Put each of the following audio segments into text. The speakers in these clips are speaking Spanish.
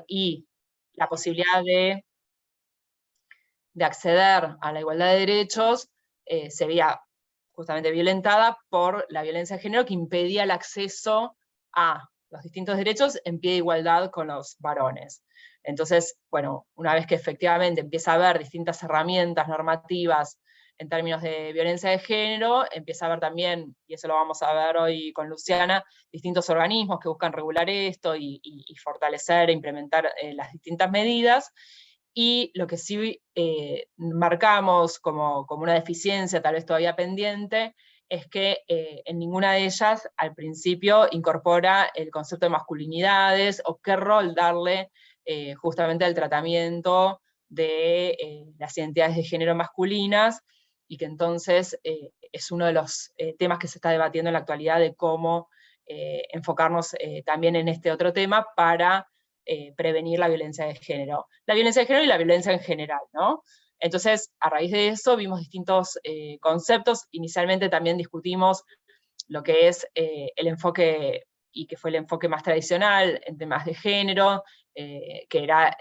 y la posibilidad de acceder a la igualdad de derechos se veía justamente violentada por la violencia de género, que impedía el acceso a los distintos derechos en pie de igualdad con los varones. Entonces, bueno, una vez que efectivamente empieza a haber distintas herramientas normativas en términos de violencia de género, empieza a haber también, y eso lo vamos a ver hoy con Luciana, distintos organismos que buscan regular esto y fortalecer e implementar las distintas medidas. Y lo que sí marcamos como una deficiencia, tal vez todavía pendiente, es que en ninguna de ellas al principio incorpora el concepto de masculinidades o qué rol darle justamente al tratamiento de las identidades de género masculinas, y que entonces es uno de los temas que se está debatiendo en la actualidad, de cómo enfocarnos también en este otro tema para prevenir la violencia de género. La violencia de género y la violencia en general, ¿no? Entonces, a raíz de eso vimos distintos conceptos. Inicialmente también discutimos lo que es el enfoque, y que fue el enfoque más tradicional en temas de género, que era,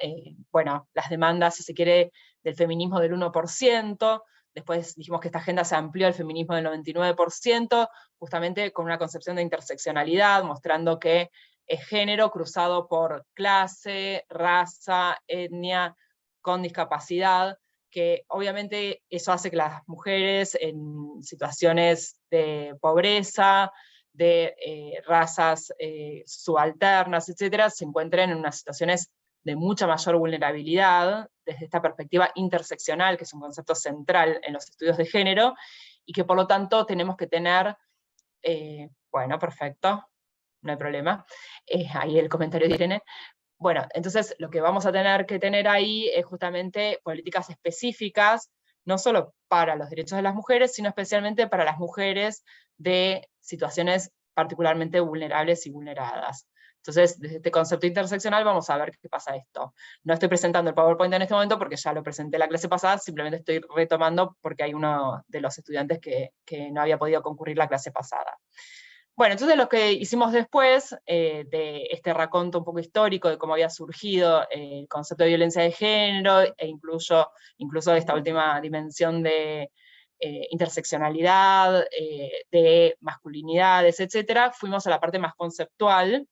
bueno, las demandas, si se quiere, del feminismo del 1%. Después dijimos que esta agenda se amplió al feminismo del 99%, justamente con una concepción de interseccionalidad, mostrando que es género cruzado por clase, raza, etnia, con discapacidad, que obviamente eso hace que las mujeres en situaciones de pobreza, de razas subalternas, etcétera, se encuentren en unas situaciones de mucha mayor vulnerabilidad, desde esta perspectiva interseccional, que es un concepto central en los estudios de género, y que por lo tanto tenemos que tener, bueno, perfecto, no hay problema, ahí el comentario de Irene. Bueno, entonces lo que vamos a tener que tener ahí es justamente políticas específicas, no solo para los derechos de las mujeres, sino especialmente para las mujeres de situaciones particularmente vulnerables y vulneradas. Entonces, desde este concepto interseccional vamos a ver qué pasa esto. No estoy presentando el PowerPoint en este momento porque ya lo presenté la clase pasada, simplemente estoy retomando porque hay uno de los estudiantes que no había podido concurrir la clase pasada. Bueno, entonces lo que hicimos después de este raconto un poco histórico de cómo había surgido el concepto de violencia de género, e incluso esta última dimensión de interseccionalidad, de masculinidades, etcétera, fuimos a la parte más conceptual,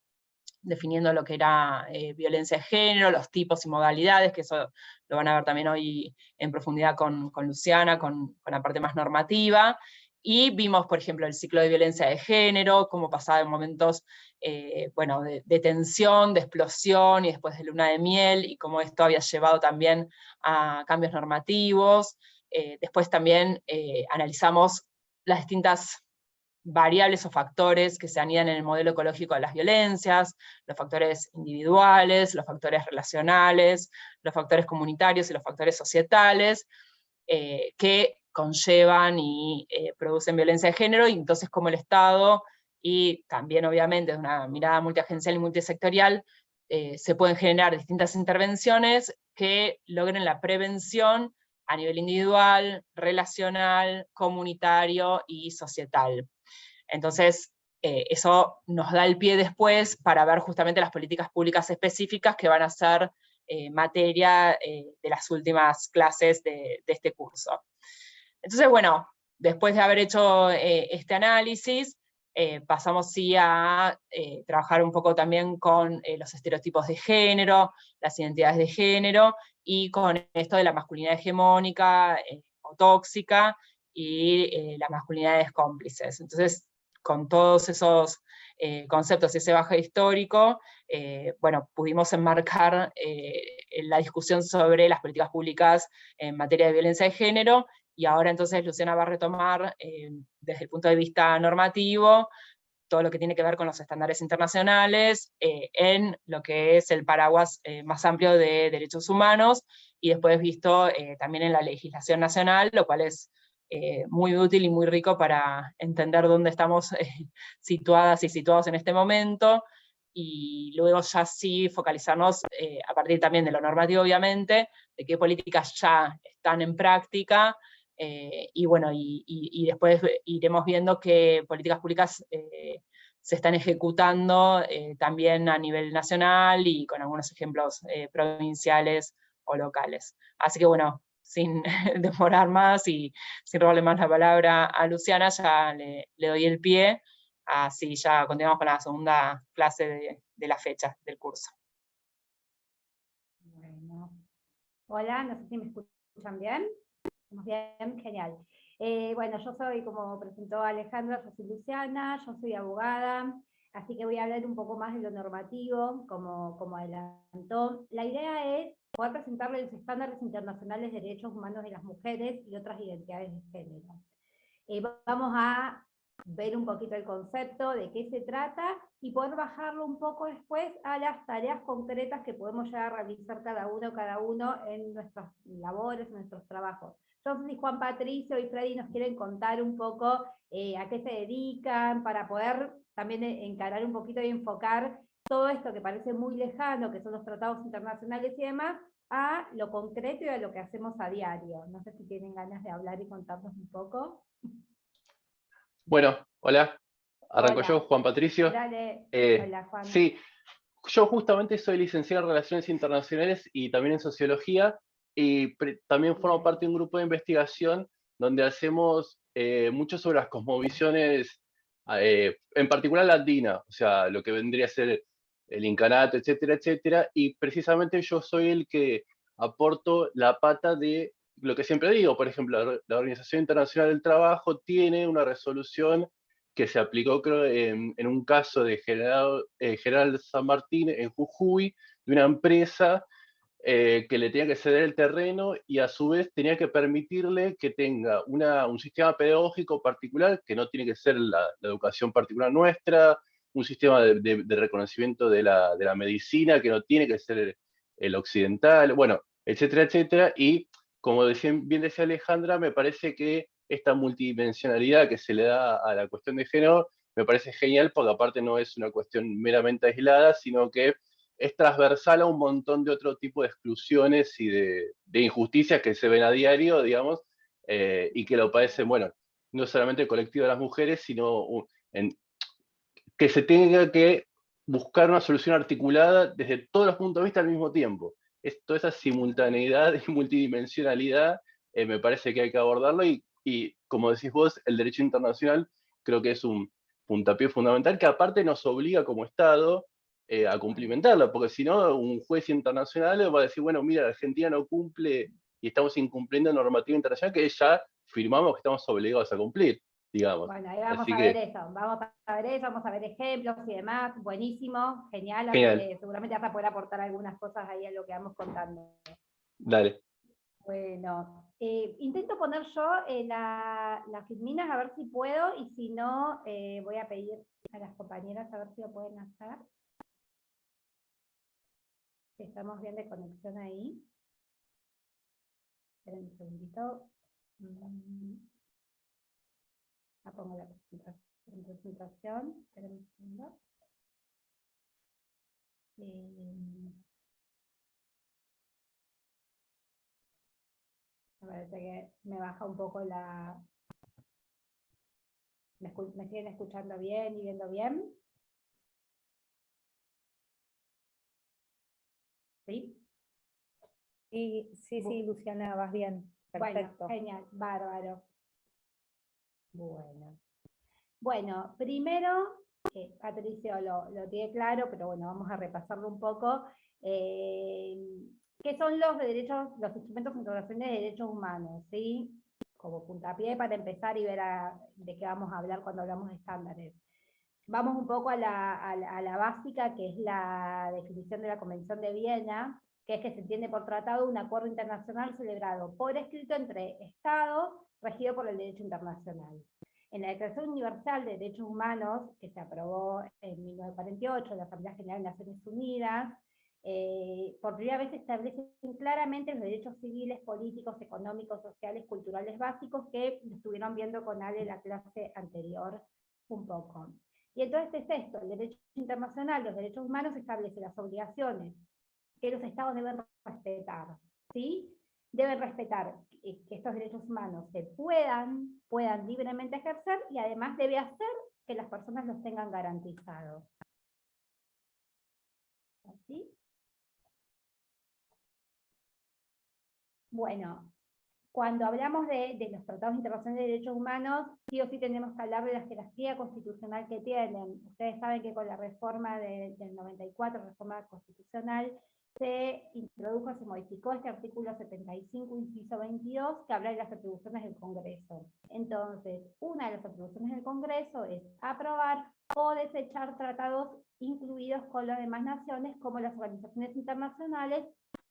definiendo lo que era violencia de género, los tipos y modalidades, que eso lo van a ver también hoy en profundidad con Luciana, con la parte más normativa. Y vimos, por ejemplo, el ciclo de violencia de género, cómo pasaba en momentos bueno, de tensión, de explosión, y después de luna de miel, y cómo esto había llevado también a cambios normativos. Después también analizamos las distintas variables o factores que se anidan en el modelo ecológico de las violencias, los factores individuales, los factores relacionales, los factores comunitarios y los factores societales, que conllevan y producen violencia de género, y entonces como el Estado, y también obviamente de una mirada multiagencial y multisectorial, se pueden generar distintas intervenciones que logren la prevención a nivel individual, relacional, comunitario y societal. Entonces, eso nos da el pie después para ver justamente las políticas públicas específicas que van a ser materia de las últimas clases de este curso. Entonces, bueno, después de haber hecho este análisis, pasamos sí a trabajar un poco también con los estereotipos de género, las identidades de género, y con esto de la masculinidad hegemónica o tóxica, y las masculinidades cómplices. Entonces, con todos esos conceptos y ese bagaje histórico, bueno, pudimos enmarcar la discusión sobre las políticas públicas en materia de violencia de género, y ahora entonces Luciana va a retomar desde el punto de vista normativo todo lo que tiene que ver con los estándares internacionales en lo que es el paraguas más amplio de derechos humanos, y después visto también en la legislación nacional, lo cual es muy útil y muy rico para entender dónde estamos situadas y situados en este momento, y luego ya sí focalizarnos a partir también de lo normativo, obviamente, de qué políticas ya están en práctica, y bueno, y después iremos viendo qué políticas públicas se están ejecutando también a nivel nacional y con algunos ejemplos provinciales o locales. Así que bueno, sin demorar más y sin robarle más la palabra a Luciana, ya le doy el pie, así ya continuamos con la segunda clase de la fecha del curso. Bueno. Hola, no sé si me escuchan bien. ¿Estamos bien? Genial. Bueno, yo soy, como presentó Alejandra, yo soy Luciana, yo soy abogada, así que voy a hablar un poco más de lo normativo, como adelantó. La idea es poder presentarle los estándares internacionales de derechos humanos de las mujeres y otras identidades de género. Vamos a ver un poquito el concepto, de qué se trata, y poder bajarlo un poco después a las tareas concretas que podemos llegar a realizar cada uno en nuestras labores, en nuestros trabajos. Yo no sé si Juan Patricio y Freddy nos quieren contar un poco a qué se dedican, para poder también encarar un poquito y enfocar todo esto que parece muy lejano, que son los tratados internacionales y demás, a lo concreto y a lo que hacemos a diario. No sé si tienen ganas de hablar y contarnos un poco. Bueno, hola, arranco Hola. yo, Juan Patricio. Dale. Hola, Juan. Sí, yo justamente soy licenciado en Relaciones Internacionales y también en Sociología, y también formo parte de un grupo de investigación donde hacemos mucho sobre las cosmovisiones, en particular latina, o sea, lo que vendría a ser el incanato, etcétera, etcétera, y precisamente yo soy el que aporto la pata de lo que siempre digo. Por ejemplo, la Organización Internacional del Trabajo tiene una resolución que se aplicó, creo, en un caso de General San Martín en Jujuy, de una empresa que le tenía que ceder el terreno y a su vez tenía que permitirle que tenga un sistema pedagógico particular, que no tiene que ser la educación particular nuestra, un sistema de reconocimiento de la medicina, que no tiene que ser el occidental, bueno, etcétera, etcétera. Y como bien decía Alejandra, me parece que esta multidimensionalidad que se le da a la cuestión de género me parece genial, porque aparte no es una cuestión meramente aislada, sino que es transversal a un montón de otro tipo de exclusiones y de injusticias que se ven a diario, digamos, y que lo padecen, bueno, no solamente el colectivo de las mujeres, sino que se tenga que buscar una solución articulada desde todos los puntos de vista al mismo tiempo. Toda esa simultaneidad y multidimensionalidad me parece que hay que abordarlo, y como decís vos, el derecho internacional creo que es un puntapié fundamental que aparte nos obliga como Estado a cumplimentarlo, porque si no, un juez internacional va a decir, bueno, mira, Argentina no cumple y estamos incumpliendo normativa internacional que ya firmamos que estamos obligados a cumplir, digamos. Bueno, ahí vamos Así a que, ver eso, vamos a ver ejemplos y demás, buenísimo, genial, así genial, que seguramente vas a poder aportar algunas cosas ahí a lo que vamos contando. dale. Bueno, intento poner yo las filminas a ver si puedo, y si no, voy a pedir a las compañeras a ver si lo pueden hacer. Estamos bien de conexión ahí. Esperen un segundito. Pongo la presentación. Esperen un segundo. Me parece que me baja un poco la... ¿Me siguen escuchando bien y viendo bien? ¿Sí? Sí, Luciana, vas bien. Perfecto. Bueno, genial, bárbaro. Bueno, primero, Patricio lo tiene claro, pero bueno, vamos a repasarlo un poco. ¿Qué son los instrumentos internacionales de derechos humanos? ¿Sí? Como puntapié para empezar y ver de qué vamos a hablar cuando hablamos de estándares. Vamos un poco a la básica, que es la definición de la Convención de Viena, que es que se entiende por tratado un acuerdo internacional celebrado por escrito entre Estados, regido por el derecho internacional. En la Declaración Universal de Derechos Humanos, que se aprobó en 1948 en la Asamblea General de Naciones Unidas, por primera vez se establecen claramente los derechos civiles, políticos, económicos, sociales, culturales básicos, que estuvieron viendo con Ale en la clase anterior un poco. Y entonces es esto, el derecho internacional, los derechos humanos, establece las obligaciones que los estados deben respetar, ¿sí? Deben respetar que estos derechos humanos se puedan libremente ejercer, y además debe hacer que las personas los tengan garantizados. ¿Así? Bueno, cuando hablamos de los tratados internacionales de derechos humanos, sí o sí tenemos que hablar de la jerarquía constitucional que tienen. Ustedes saben que con la reforma del 94, reforma constitucional, se introdujo, se modificó este artículo 75, inciso 22, que habla de las atribuciones del Congreso. Entonces, una de las atribuciones del Congreso es aprobar o desechar tratados incluidos con las demás naciones, como las organizaciones internacionales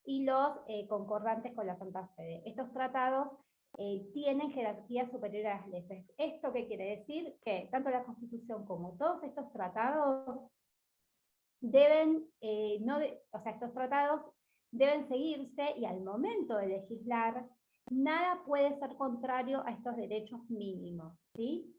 y los concordantes con la Santa Sede. Estos tratados tienen jerarquía superior a las leyes. ¿Esto qué quiere decir? Que tanto la Constitución como todos estos tratados deben, estos tratados deben seguirse, y al momento de legislar, nada puede ser contrario a estos derechos mínimos, ¿sí?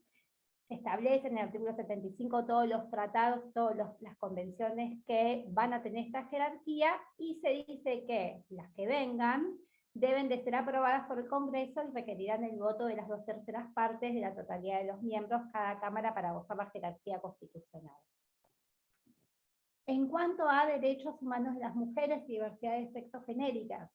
Establece en el artículo 75 todos los tratados, todas las convenciones que van a tener esta jerarquía, y se dice que las que vengan deben de ser aprobadas por el Congreso y requerirán el voto de las 2/3 partes de la totalidad de los miembros cada Cámara para gozar la jerarquía constitucional. En cuanto a derechos humanos de las mujeres y diversidad de sexo genéricas,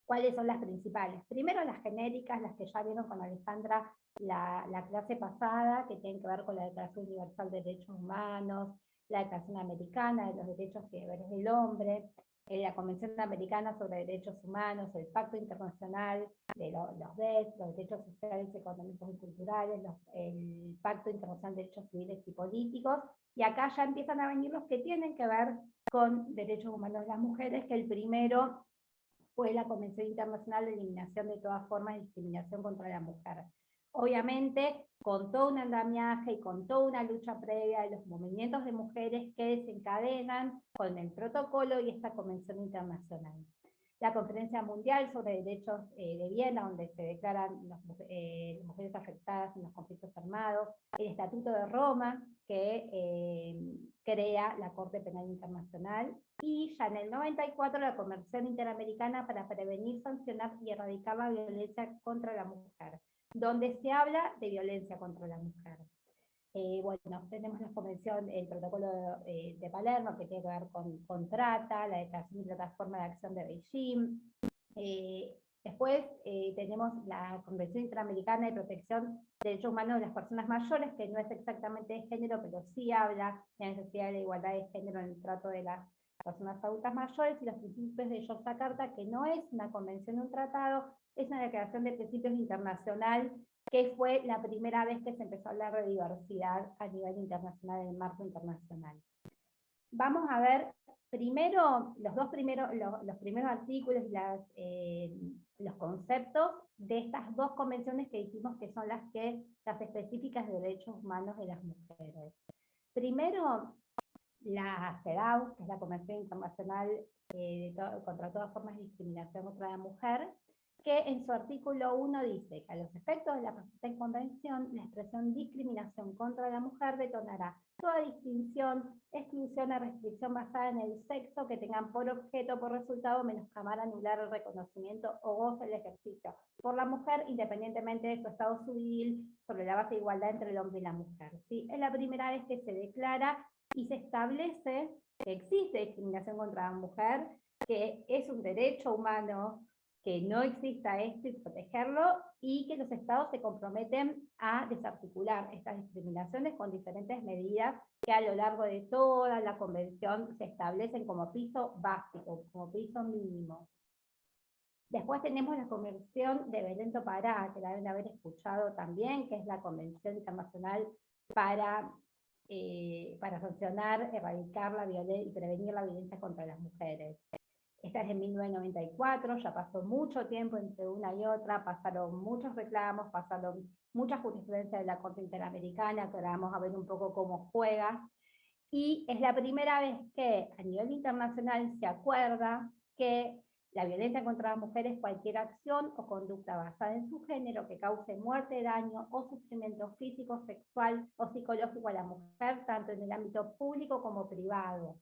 ¿cuáles son las principales? Primero las genéricas, las que ya vieron con Alejandra la clase pasada, que tienen que ver con la Declaración Universal de Derechos Humanos, la Declaración Americana de los Derechos y Deberes del Hombre, la Convención Americana sobre Derechos Humanos, el Pacto Internacional de los DES, los Derechos Sociales, Económicos y Culturales, el Pacto Internacional de Derechos Civiles y Políticos, y acá ya empiezan a venir los que tienen que ver con derechos humanos de las mujeres, que el primero fue la Convención Internacional de Eliminación de todas formas de discriminación contra la mujer. Obviamente, con todo un andamiaje y con toda una lucha previa de los movimientos de mujeres que desencadenan con el protocolo y esta Convención Internacional. La Conferencia Mundial sobre Derechos de Viena, donde se declaran las mujeres afectadas en los conflictos armados, el Estatuto de Roma, que crea la Corte Penal Internacional, y ya en el 94 la Convención Interamericana para prevenir, sancionar y erradicar la violencia contra la mujer, donde se habla de violencia contra la mujer. Bueno, tenemos la convención, el protocolo de Palermo, que tiene que ver con trata, la declaración y plataforma de acción de Beijing. Después tenemos la Convención Interamericana de Protección de Derechos Humanos de las Personas Mayores, que no es exactamente de género, pero sí habla de la necesidad de la igualdad de género en el trato de las personas adultas mayores, y los principios de Yogyakarta, que no es una convención o un tratado, es una declaración de principios internacional, que fue la primera vez que se empezó a hablar de diversidad a nivel internacional, en el marco internacional. Vamos a ver primero los primeros artículos y los conceptos de estas dos convenciones que dijimos que son las específicas de derechos humanos de las mujeres. Primero, la CEDAW, que es la Convención Internacional contra todas formas de discriminación contra la mujer, que en su artículo 1 dice que a los efectos de la presente convención, la expresión discriminación contra la mujer detonará toda distinción, exclusión o restricción basada en el sexo que tengan por objeto, por resultado, menoscabar, anular el reconocimiento o goce del ejercicio por la mujer, independientemente de su estado civil, sobre la base de igualdad entre el hombre y la mujer. ¿Sí? Es la primera vez que se declara y se establece que existe discriminación contra la mujer, que es un derecho humano, que no exista esto y protegerlo, y que los estados se comprometen a desarticular estas discriminaciones con diferentes medidas que a lo largo de toda la convención se establecen como piso básico, como piso mínimo. Después tenemos la Convención de Belém do Pará, que la deben haber escuchado también, que es la Convención Internacional para sancionar, erradicar la violencia y prevenir la violencia contra las mujeres. Esta es de 1994, ya pasó mucho tiempo entre una y otra, pasaron muchos reclamos, pasaron muchas jurisprudencias de la Corte Interamericana, que ahora vamos a ver un poco cómo juega, y es la primera vez que a nivel internacional se acuerda que la violencia contra las mujeres es cualquier acción o conducta basada en su género que cause muerte, daño o sufrimiento físico, sexual o psicológico a la mujer, tanto en el ámbito público como privado.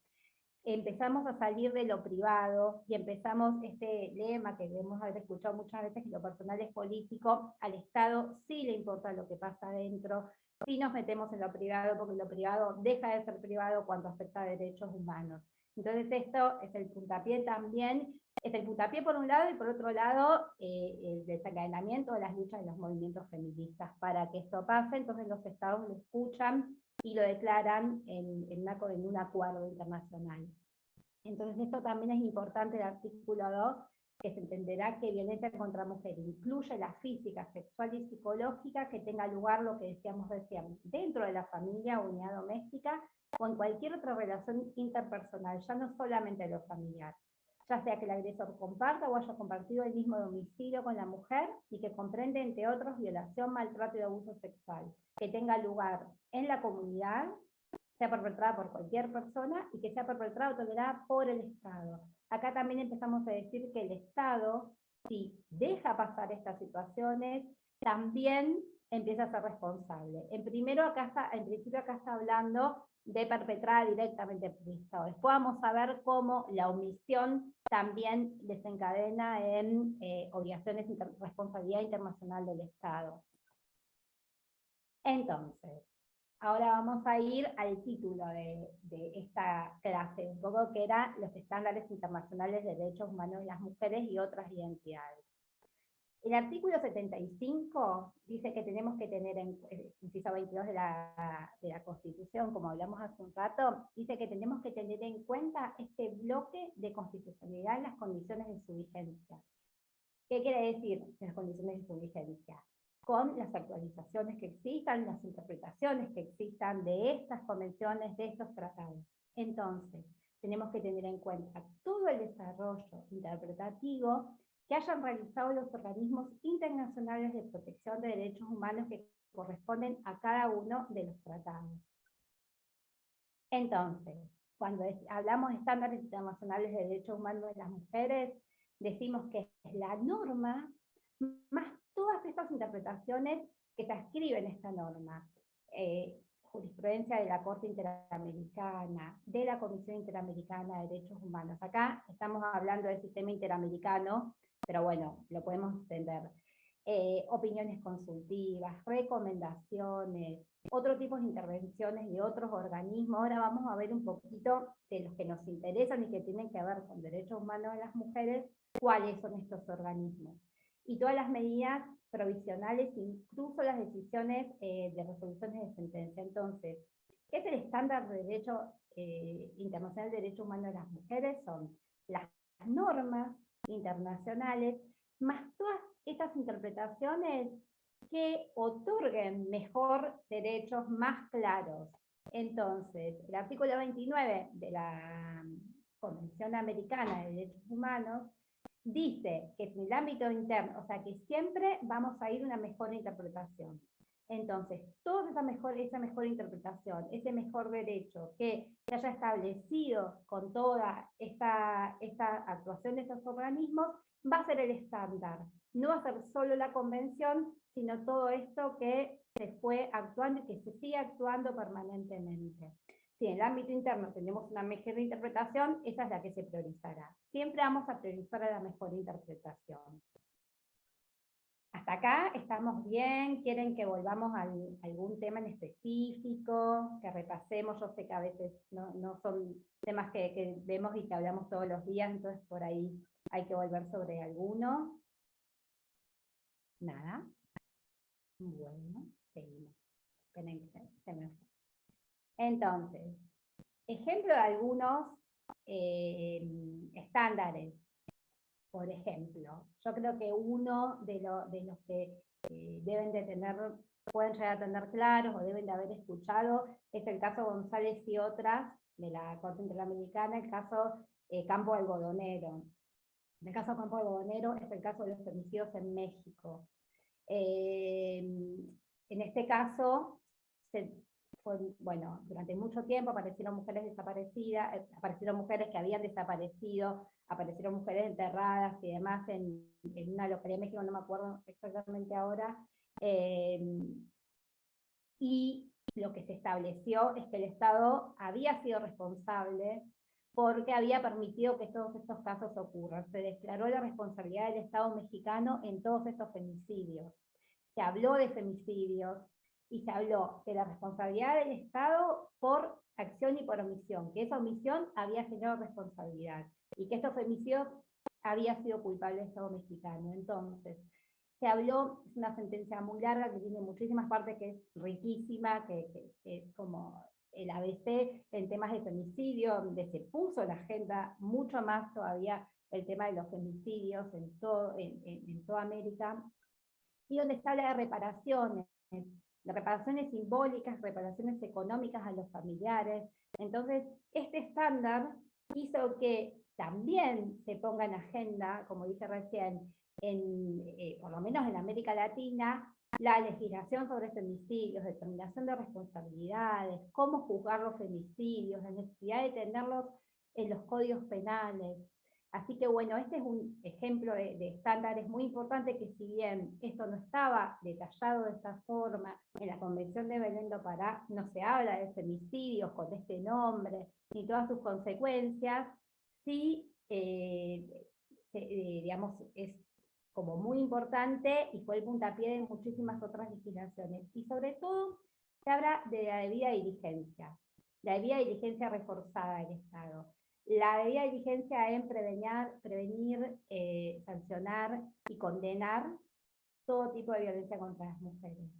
Empezamos a salir de lo privado y empezamos este lema que debemos haber escuchado muchas veces, que lo personal es político. Al Estado sí le importa lo que pasa adentro, sí nos metemos en lo privado, porque lo privado deja de ser privado cuando afecta a derechos humanos. Entonces esto es el puntapié también, es el puntapié por un lado, y por otro lado el desencadenamiento de las luchas de los movimientos feministas para que esto pase. Entonces los estados lo escuchan y lo declaran en un acuerdo internacional. Entonces esto también es importante, el artículo 2, que se entenderá que violencia contra mujer incluye la física, sexual y psicológica que tenga lugar, lo que decíamos recién, dentro de la familia o unidad doméstica, o en cualquier otra relación interpersonal, ya no solamente lo familiar, ya sea que el agresor comparta o haya compartido el mismo domicilio con la mujer, y que comprende, entre otros, violación, maltrato y abuso sexual, que tenga lugar en la comunidad, sea perpetrada por cualquier persona, y que sea perpetrada o tolerada por el Estado. Acá también empezamos a decir que el Estado, si deja pasar estas situaciones, también empieza a ser responsable. En principio acá está hablando de perpetrada directamente por el Estado. Después vamos a ver cómo la omisión también desencadena en obligaciones de responsabilidad internacional del Estado. Entonces, ahora vamos a ir al título de esta clase, un poco, que era los estándares internacionales de derechos humanos de las mujeres y otras identidades. El artículo 75 dice que tenemos que tener, en inciso 22 de la Constitución, como hablamos hace un rato, dice que tenemos que tener en cuenta este bloque de constitucionalidad en las condiciones de su vigencia. ¿Qué quiere decir las condiciones de su vigencia? Con las actualizaciones que existan, las interpretaciones que existan de estas convenciones, de estos tratados. Entonces, tenemos que tener en cuenta todo el desarrollo interpretativo que hayan realizado los organismos internacionales de protección de derechos humanos que corresponden a cada uno de los tratados. Entonces, cuando hablamos de estándares internacionales de derechos humanos de las mujeres, decimos que es la norma más todas estas interpretaciones que se escriben en esta norma. Jurisprudencia de la Corte Interamericana, de la Comisión Interamericana de Derechos Humanos. Acá estamos hablando del sistema interamericano, pero bueno, lo podemos extender. Opiniones consultivas, recomendaciones, otro tipo de intervenciones de otros organismos. Ahora vamos a ver un poquito de los que nos interesan y que tienen que ver con derechos humanos de las mujeres, cuáles son estos organismos. Y todas las medidas provisionales, incluso las decisiones de resoluciones de sentencia. Entonces, ¿qué es el estándar de derecho internacional de derechos humanos de las mujeres? Son las normas internacionales, más todas estas interpretaciones que otorguen mejor derechos más claros. Entonces, el artículo 29 de la Convención Americana de Derechos Humanos dice que en el ámbito interno, o sea que siempre vamos a ir a una mejor interpretación. Entonces, toda esa mejor interpretación, ese mejor derecho que se haya establecido con toda esta actuación de estos organismos, va a ser el estándar. No va a ser solo la convención, sino todo esto que se fue actuando y que se sigue actuando permanentemente. Si en el ámbito interno tenemos una mejor interpretación, esa es la que se priorizará. Siempre vamos a priorizar a la mejor interpretación. Hasta acá estamos bien. ¿Quieren que volvamos a algún tema en específico? Que repasemos. Yo sé que a veces no son temas que vemos y que hablamos todos los días, entonces por ahí hay que volver sobre alguno. Nada. Bueno, seguimos. Esperen que se me fue. Entonces, ejemplo de algunos estándares. Por ejemplo, yo creo que uno de los que deben de tener, pueden llegar a tener claros o deben de haber escuchado, es el caso González y otras, de la Corte Interamericana, el caso Campo Algodonero. El caso Campo Algodonero es el caso de los femicidios en México. En este caso, durante mucho tiempo aparecieron mujeres desaparecidas, aparecieron mujeres que habían desaparecido, aparecieron mujeres enterradas y demás en una localidad de México, no me acuerdo exactamente ahora, y lo que se estableció es que el Estado había sido responsable porque había permitido que todos estos casos ocurran. Se declaró la responsabilidad del Estado mexicano en todos estos femicidios. Se habló de femicidios, y se habló de la responsabilidad del Estado por acción y por omisión, que esa omisión había generado responsabilidad, y que estos femicidios había sido culpable el Estado mexicano. Entonces, se habló, es una sentencia muy larga que tiene muchísimas partes, que es riquísima, que es como el ABC en temas de femicidio, donde se puso en la agenda mucho más todavía el tema de los femicidios en toda América, y donde se habla de reparaciones simbólicas, reparaciones económicas a los familiares. Entonces, este estándar hizo que también se ponga en agenda, como dije recién, por lo menos en América Latina, la legislación sobre femicidios, determinación de responsabilidades, cómo juzgar los femicidios, la necesidad de tenerlos en los códigos penales. Así que bueno, este es un ejemplo de estándares muy importante, que si bien esto no estaba detallado de esta forma en la Convención de Belén do Pará, no se habla de femicidios con este nombre, ni todas sus consecuencias, sí, digamos, es como muy importante y fue el puntapié de muchísimas otras legislaciones. Y sobre todo, se habla de la debida diligencia reforzada del Estado. La debida diligencia en prevenir, sancionar y condenar todo tipo de violencia contra las mujeres.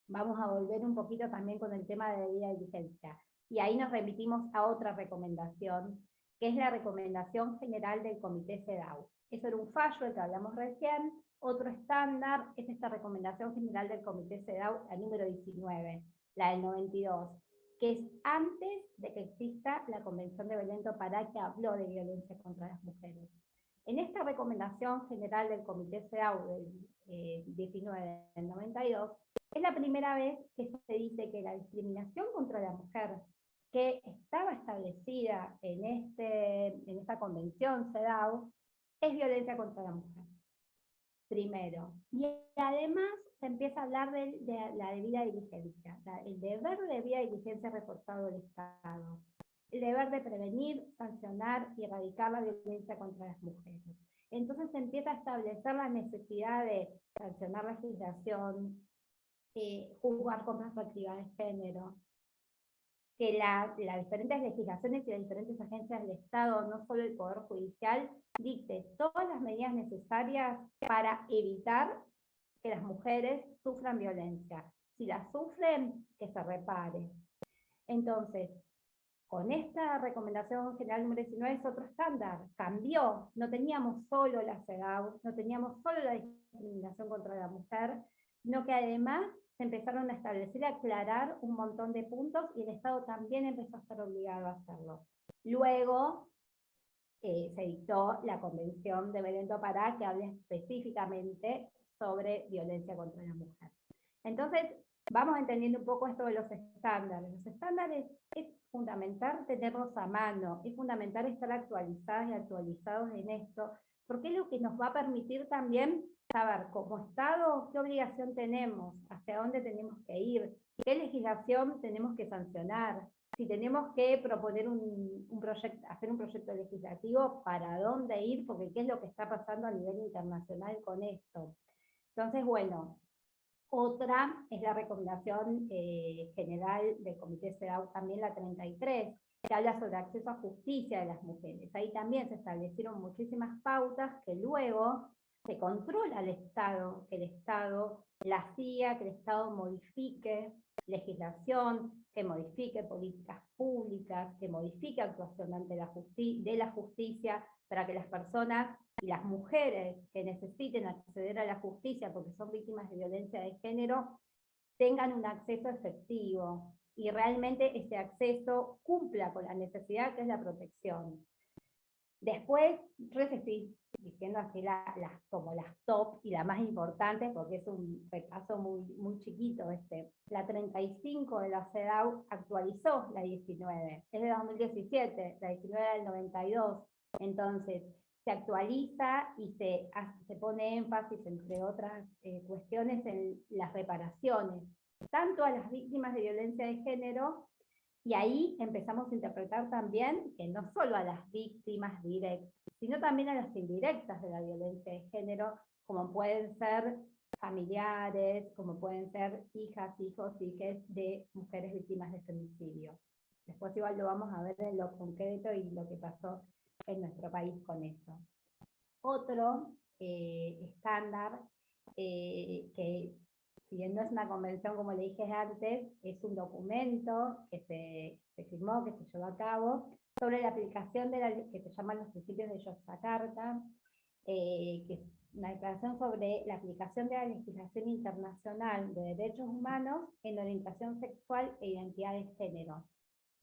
Vamos a volver un poquito también con el tema de debida diligencia. Y ahí nos remitimos a otra recomendación, que es la recomendación general del Comité CEDAW. Eso era un fallo del que hablamos recién. Otro estándar es esta recomendación general del Comité CEDAW, la número 19, la del 92, que es antes de que exista la Convención de Belén do Pará, que habló de violencia contra las mujeres. En esta recomendación general del Comité CEDAW del 19 del 92, es la primera vez que se dice que la discriminación contra la mujer, que estaba establecida en esta Convención CEDAW, es violencia contra la mujer. Primero. Y además se empieza a hablar de la debida diligencia, el deber de debida diligencia reforzado del Estado, el deber de prevenir, sancionar y erradicar la violencia contra las mujeres. Entonces se empieza a establecer la necesidad de sancionar la legislación, juzgar con perspectiva de género, que las diferentes legislaciones y las diferentes agencias del Estado, no solo el Poder Judicial, dicte todas las medidas necesarias para evitar que las mujeres sufran violencia. Si la sufren, que se repare. Entonces, con esta recomendación general número 19 es otro estándar, cambió. No teníamos solo la CEDAW, no teníamos solo la discriminación contra la mujer, sino que además se empezaron a establecer y a aclarar un montón de puntos, y el Estado también empezó a estar obligado a hacerlo. Luego se dictó la Convención de Belén do Pará, que habla específicamente sobre violencia contra la mujer. Entonces, vamos entendiendo un poco esto de los estándares. Los estándares es fundamental tenerlos a mano, es fundamental estar actualizadas y actualizados en esto, porque es lo que nos va a permitir también saber como Estado qué obligación tenemos, hacia dónde tenemos que ir, qué legislación tenemos que sancionar, si tenemos que proponer hacer un proyecto legislativo, para dónde ir, porque qué es lo que está pasando a nivel internacional con esto. Entonces, bueno, otra es la recomendación general del Comité CEDAW, también la 33, que habla sobre acceso a justicia de las mujeres. Ahí también se establecieron muchísimas pautas que luego se controla al Estado, que el Estado la hacía, que el Estado modifique legislación, que modifique políticas públicas, que modifique actuación ante la justicia, para que las personas y las mujeres que necesiten acceder a la justicia porque son víctimas de violencia de género tengan un acceso efectivo y realmente ese acceso cumpla con la necesidad que es la protección. Después, yo les estoy diciendo así como las top y las más importantes, porque es un repaso muy chiquito. La 35 de la CEDAW actualizó la 19, es de 2017, la 19 del 92, entonces se actualiza y se pone énfasis, entre otras cuestiones, en las reparaciones, tanto a las víctimas de violencia de género. Y ahí empezamos a interpretar también que no solo a las víctimas directas, sino también a las indirectas de la violencia de género, como pueden ser familiares, como pueden ser hijas, hijos, hijes de mujeres víctimas de femicidio. Después igual lo vamos a ver en lo concreto y lo que pasó en nuestro país con eso. Otro estándar, que si bien no es una convención como le dije antes, es un documento que se firmó, que se llevó a cabo, sobre la aplicación de que se llaman los principios de Yogyakarta, que es una declaración sobre la aplicación de la legislación internacional de derechos humanos en orientación sexual e identidad de género.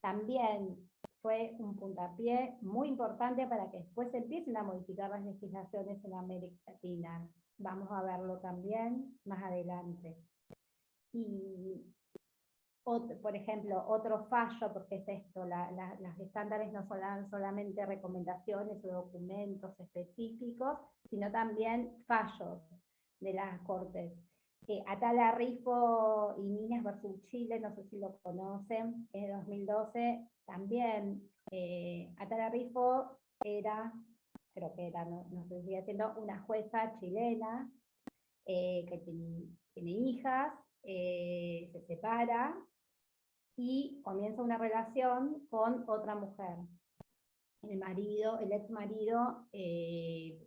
También fue un puntapié muy importante para que después se empiecen a modificar las legislaciones en América Latina. Vamos a verlo también más adelante. Y, por ejemplo, otro fallo, porque es esto, las estándares no son solamente recomendaciones o documentos específicos, sino también fallos de las Cortes. Atala Rifo y Niñas versus Chile, no sé si lo conocen, es de 2012, también Atala Rifo era, creo que era, no sé si sigue siendo una jueza chilena, que tiene hijas, se separa y comienza una relación con otra mujer. El ex marido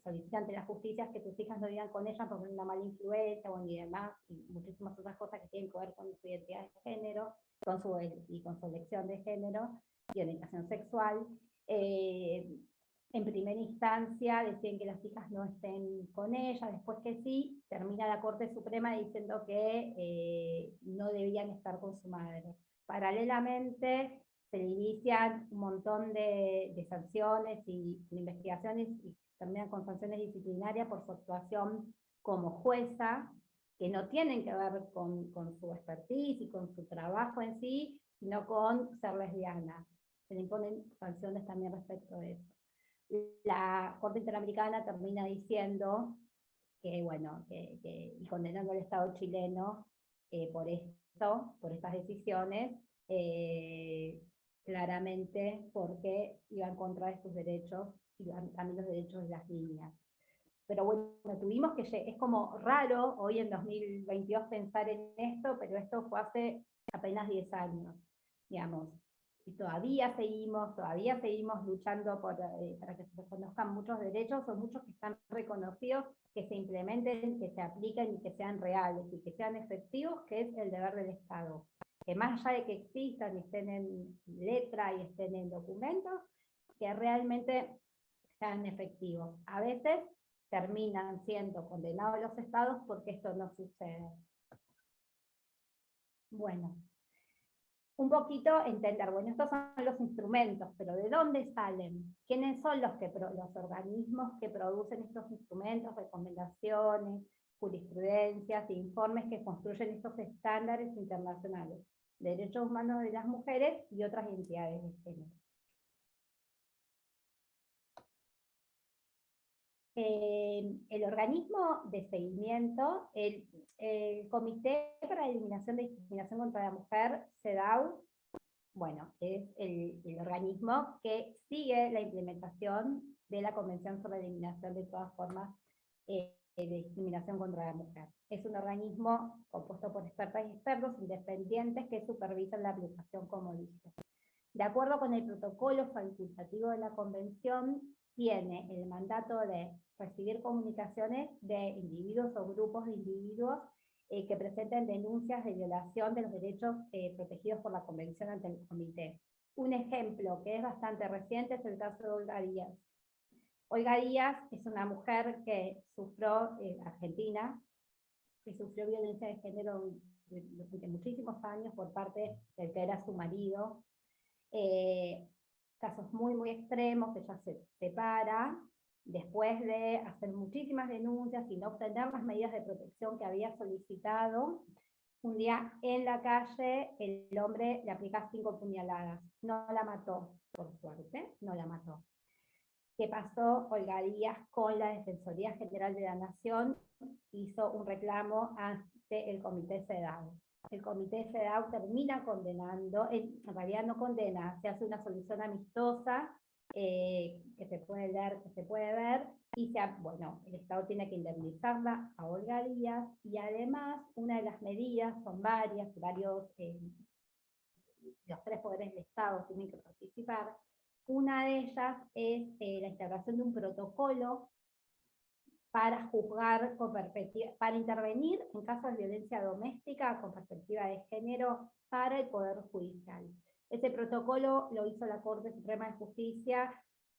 solicita ante las justicias que sus hijas no vivan con ella porque es una mala influencia, bueno, y demás, y muchísimas otras cosas que tienen que ver con su identidad de género, con su elección de género y orientación sexual. En primera instancia deciden que las hijas no estén con ella, después que sí, termina la Corte Suprema diciendo que no debían estar con su madre. Paralelamente, se le inician un montón de sanciones y investigaciones y terminan con sanciones disciplinarias por su actuación como jueza, que no tienen que ver con su expertise y con su trabajo en sí, sino con ser lesbiana. Se le imponen sanciones también respecto de eso. La Corte Interamericana termina diciendo que, bueno, y condenando al Estado chileno por estas decisiones, claramente porque iba en contra de sus derechos y también los derechos de las niñas. Pero bueno, tuvimos que, es como raro hoy en 2022 pensar en esto, pero esto fue hace apenas 10 años, digamos. Y todavía seguimos luchando para que se reconozcan muchos derechos, o muchos que están reconocidos, que se implementen, que se apliquen y que sean reales y que sean efectivos, que es el deber del Estado. Que más allá de que existan y estén en letra y estén en documentos, que realmente sean efectivos. A veces terminan siendo condenados los estados porque esto no sucede. Bueno, un poquito entender, bueno, estos son los instrumentos, pero ¿de dónde salen? ¿Quiénes son los organismos que producen estos instrumentos, recomendaciones, jurisprudencias e informes que construyen estos estándares internacionales de derechos humanos de las mujeres y otras entidades de género? El organismo de seguimiento, el Comité para la Eliminación de Discriminación contra la Mujer, CEDAW, bueno, es el organismo que sigue la implementación de la Convención sobre la Eliminación de todas formas de discriminación contra la mujer. Es un organismo compuesto por expertas y expertos independientes que supervisan la aplicación, como dije. De acuerdo con el protocolo facultativo de la Convención, tiene el mandato de recibir comunicaciones de individuos o grupos de individuos que presenten denuncias de violación de los derechos protegidos por la Convención ante el Comité. Un ejemplo que es bastante reciente es el caso de Olga Díaz. Olga Díaz es una mujer que sufrió, argentina, que sufrió violencia de género durante muchísimos años por parte del que era su marido. Casos muy, muy extremos, ella se separa, después de hacer muchísimas denuncias y no obtener las medidas de protección que había solicitado. Un día en la calle el hombre le aplica 5 puñaladas, no la mató, por suerte, no la mató. ¿Qué pasó? Olga Díaz, con la Defensoría General de la Nación, hizo un reclamo ante el Comité CEDAW. El Comité CEDAW termina condenando, en realidad no condena, se hace una solución amistosa que se puede leer, que se puede ver, y bueno, el Estado tiene que indemnizarla a Olga Díaz, y además una de las medidas, son varios, los 3 poderes del Estado tienen que participar. Una de ellas es la instalación de un protocolo para juzgar para intervenir en casos de violencia doméstica con perspectiva de género para el Poder Judicial. Ese protocolo lo hizo la Corte Suprema de Justicia,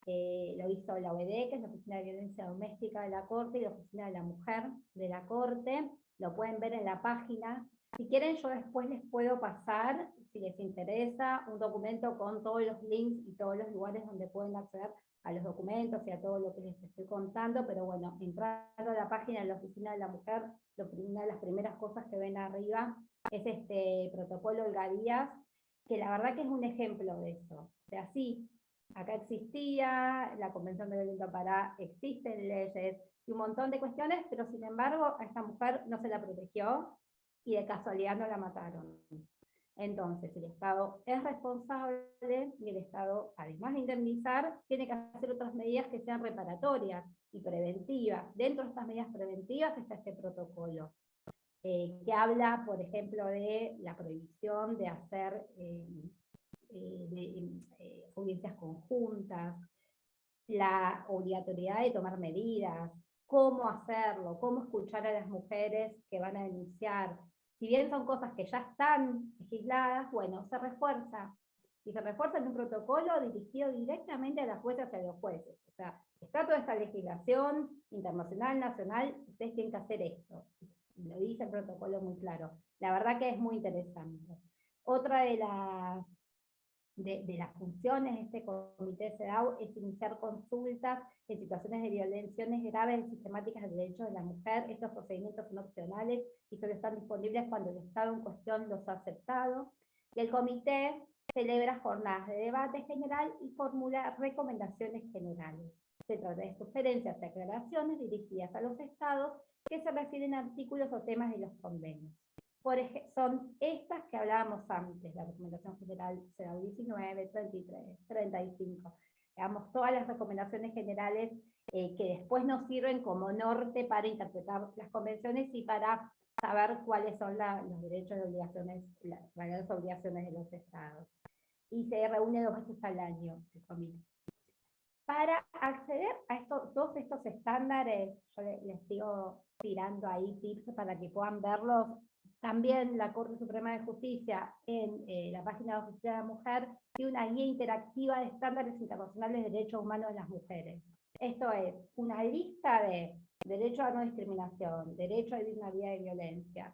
lo hizo la OED, que es la Oficina de Violencia Doméstica de la Corte, y la Oficina de la Mujer de la Corte. Lo pueden ver en la página. Si quieren, yo después les puedo pasar, si les interesa, un documento con todos los links y todos los lugares donde pueden acceder a los documentos y a todo lo que les estoy contando, pero bueno, entrando a la página de la Oficina de la Mujer, una de las primeras cosas que ven arriba es este protocolo Olga Díaz, que la verdad que es un ejemplo de eso. O sea, sí, acá existía, la Convención de Belén Pará, existen leyes y un montón de cuestiones, pero sin embargo a esta mujer no se la protegió y de casualidad no la mataron. Entonces, el Estado es responsable y el Estado, además de indemnizar, tiene que hacer otras medidas que sean reparatorias y preventivas. Dentro de estas medidas preventivas está este protocolo, que habla, por ejemplo, de la prohibición de hacer audiencias conjuntas, la obligatoriedad de tomar medidas, cómo hacerlo, cómo escuchar a las mujeres que van a denunciar. Si bien son cosas que ya están legisladas, bueno, se refuerza. Y se refuerza en un protocolo dirigido directamente a las juezas y a los jueces. O sea, está toda esta legislación internacional, nacional, ustedes tienen que hacer esto. Lo dice el protocolo muy claro. La verdad que es muy interesante. Otra de las funciones de este comité CEDAW es iniciar consultas en situaciones de violaciones graves y sistemáticas de derechos de la mujer. Estos procedimientos son opcionales y solo están disponibles cuando el Estado en cuestión los ha aceptado. Y el comité celebra jornadas de debate general y formula recomendaciones generales. Se trata de sugerencias y aclaraciones dirigidas a los Estados que se refieren a artículos o temas de los convenios. Son estas que hablábamos antes, la recomendación general CEDAW 19, 33, 35. Digamos, todas las recomendaciones generales que después nos sirven como norte para interpretar las convenciones y para saber cuáles son los derechos y obligaciones, las obligaciones de los Estados. Y se reúne 2 veces al año el comité. Para acceder a todos estos estándares, yo les sigo tirando ahí tips para que puedan verlos. También la Corte Suprema de Justicia, en la página de la Oficina de la Mujer, tiene una guía interactiva de estándares internacionales de derechos humanos de las mujeres. Esto es una lista de derecho a no discriminación, derecho a dignidad y violencia,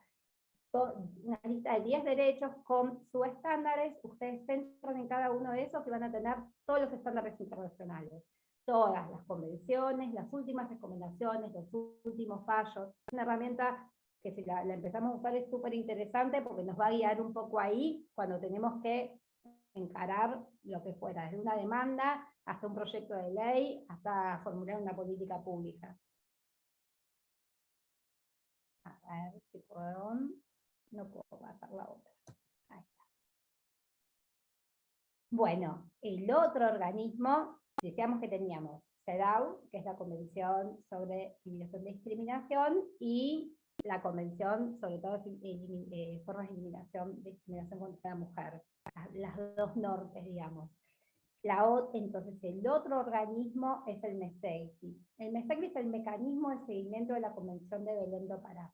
una lista de 10 derechos con sus estándares. Ustedes entran en cada uno de esos y van a tener todos los estándares internacionales, todas las convenciones, las últimas recomendaciones, los últimos fallos. Es una herramienta que si la empezamos a usar es súper interesante porque nos va a guiar un poco ahí cuando tenemos que encarar lo que fuera, desde una demanda hasta un proyecto de ley, hasta formular una política pública. A ver si puedo, no puedo pasar la otra. Ahí está. Bueno, el otro organismo, decíamos que teníamos CEDAW, que es la Convención sobre Eliminación de Discriminación, y la Convención sobre todo formas de eliminación de discriminación contra la mujer, las 2 nortes, digamos. Entonces el otro organismo es el MESEGRI. El MESEGRI es el mecanismo de seguimiento de la Convención de Belén do Pará.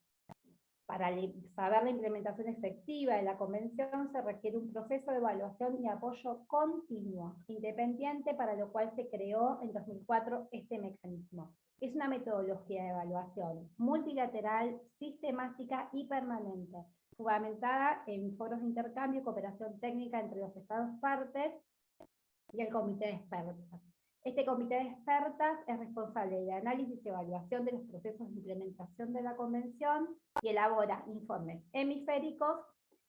Para saber la implementación efectiva de la Convención se requiere un proceso de evaluación y apoyo continuo, independiente, para lo cual se creó en 2004 este mecanismo. Es una metodología de evaluación multilateral, sistemática y permanente, fundamentada en foros de intercambio y cooperación técnica entre los Estados partes y el comité de expertas. Este comité de expertas es responsable del análisis y evaluación de los procesos de implementación de la Convención y elabora informes hemisféricos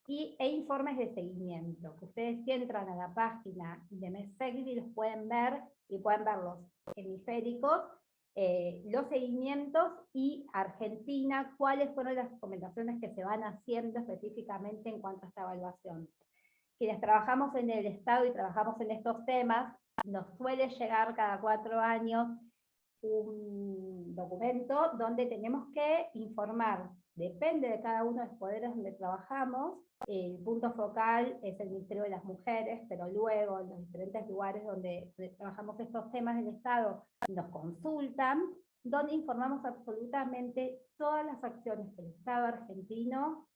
e informes de seguimiento. Ustedes, si entran a la página de MESEGRI, los pueden ver, y pueden ver los hemisféricos, los seguimientos, y Argentina, cuáles fueron las recomendaciones que se van haciendo específicamente en cuanto a esta evaluación. Quienes trabajamos en el Estado y trabajamos en estos temas, nos suele llegar cada 4 años un documento donde tenemos que informar, depende de cada uno de los poderes donde trabajamos, el punto focal es el Ministerio de las Mujeres, pero luego en los diferentes lugares donde trabajamos estos temas del Estado nos consultan, donde informamos absolutamente todas las acciones que el Estado argentino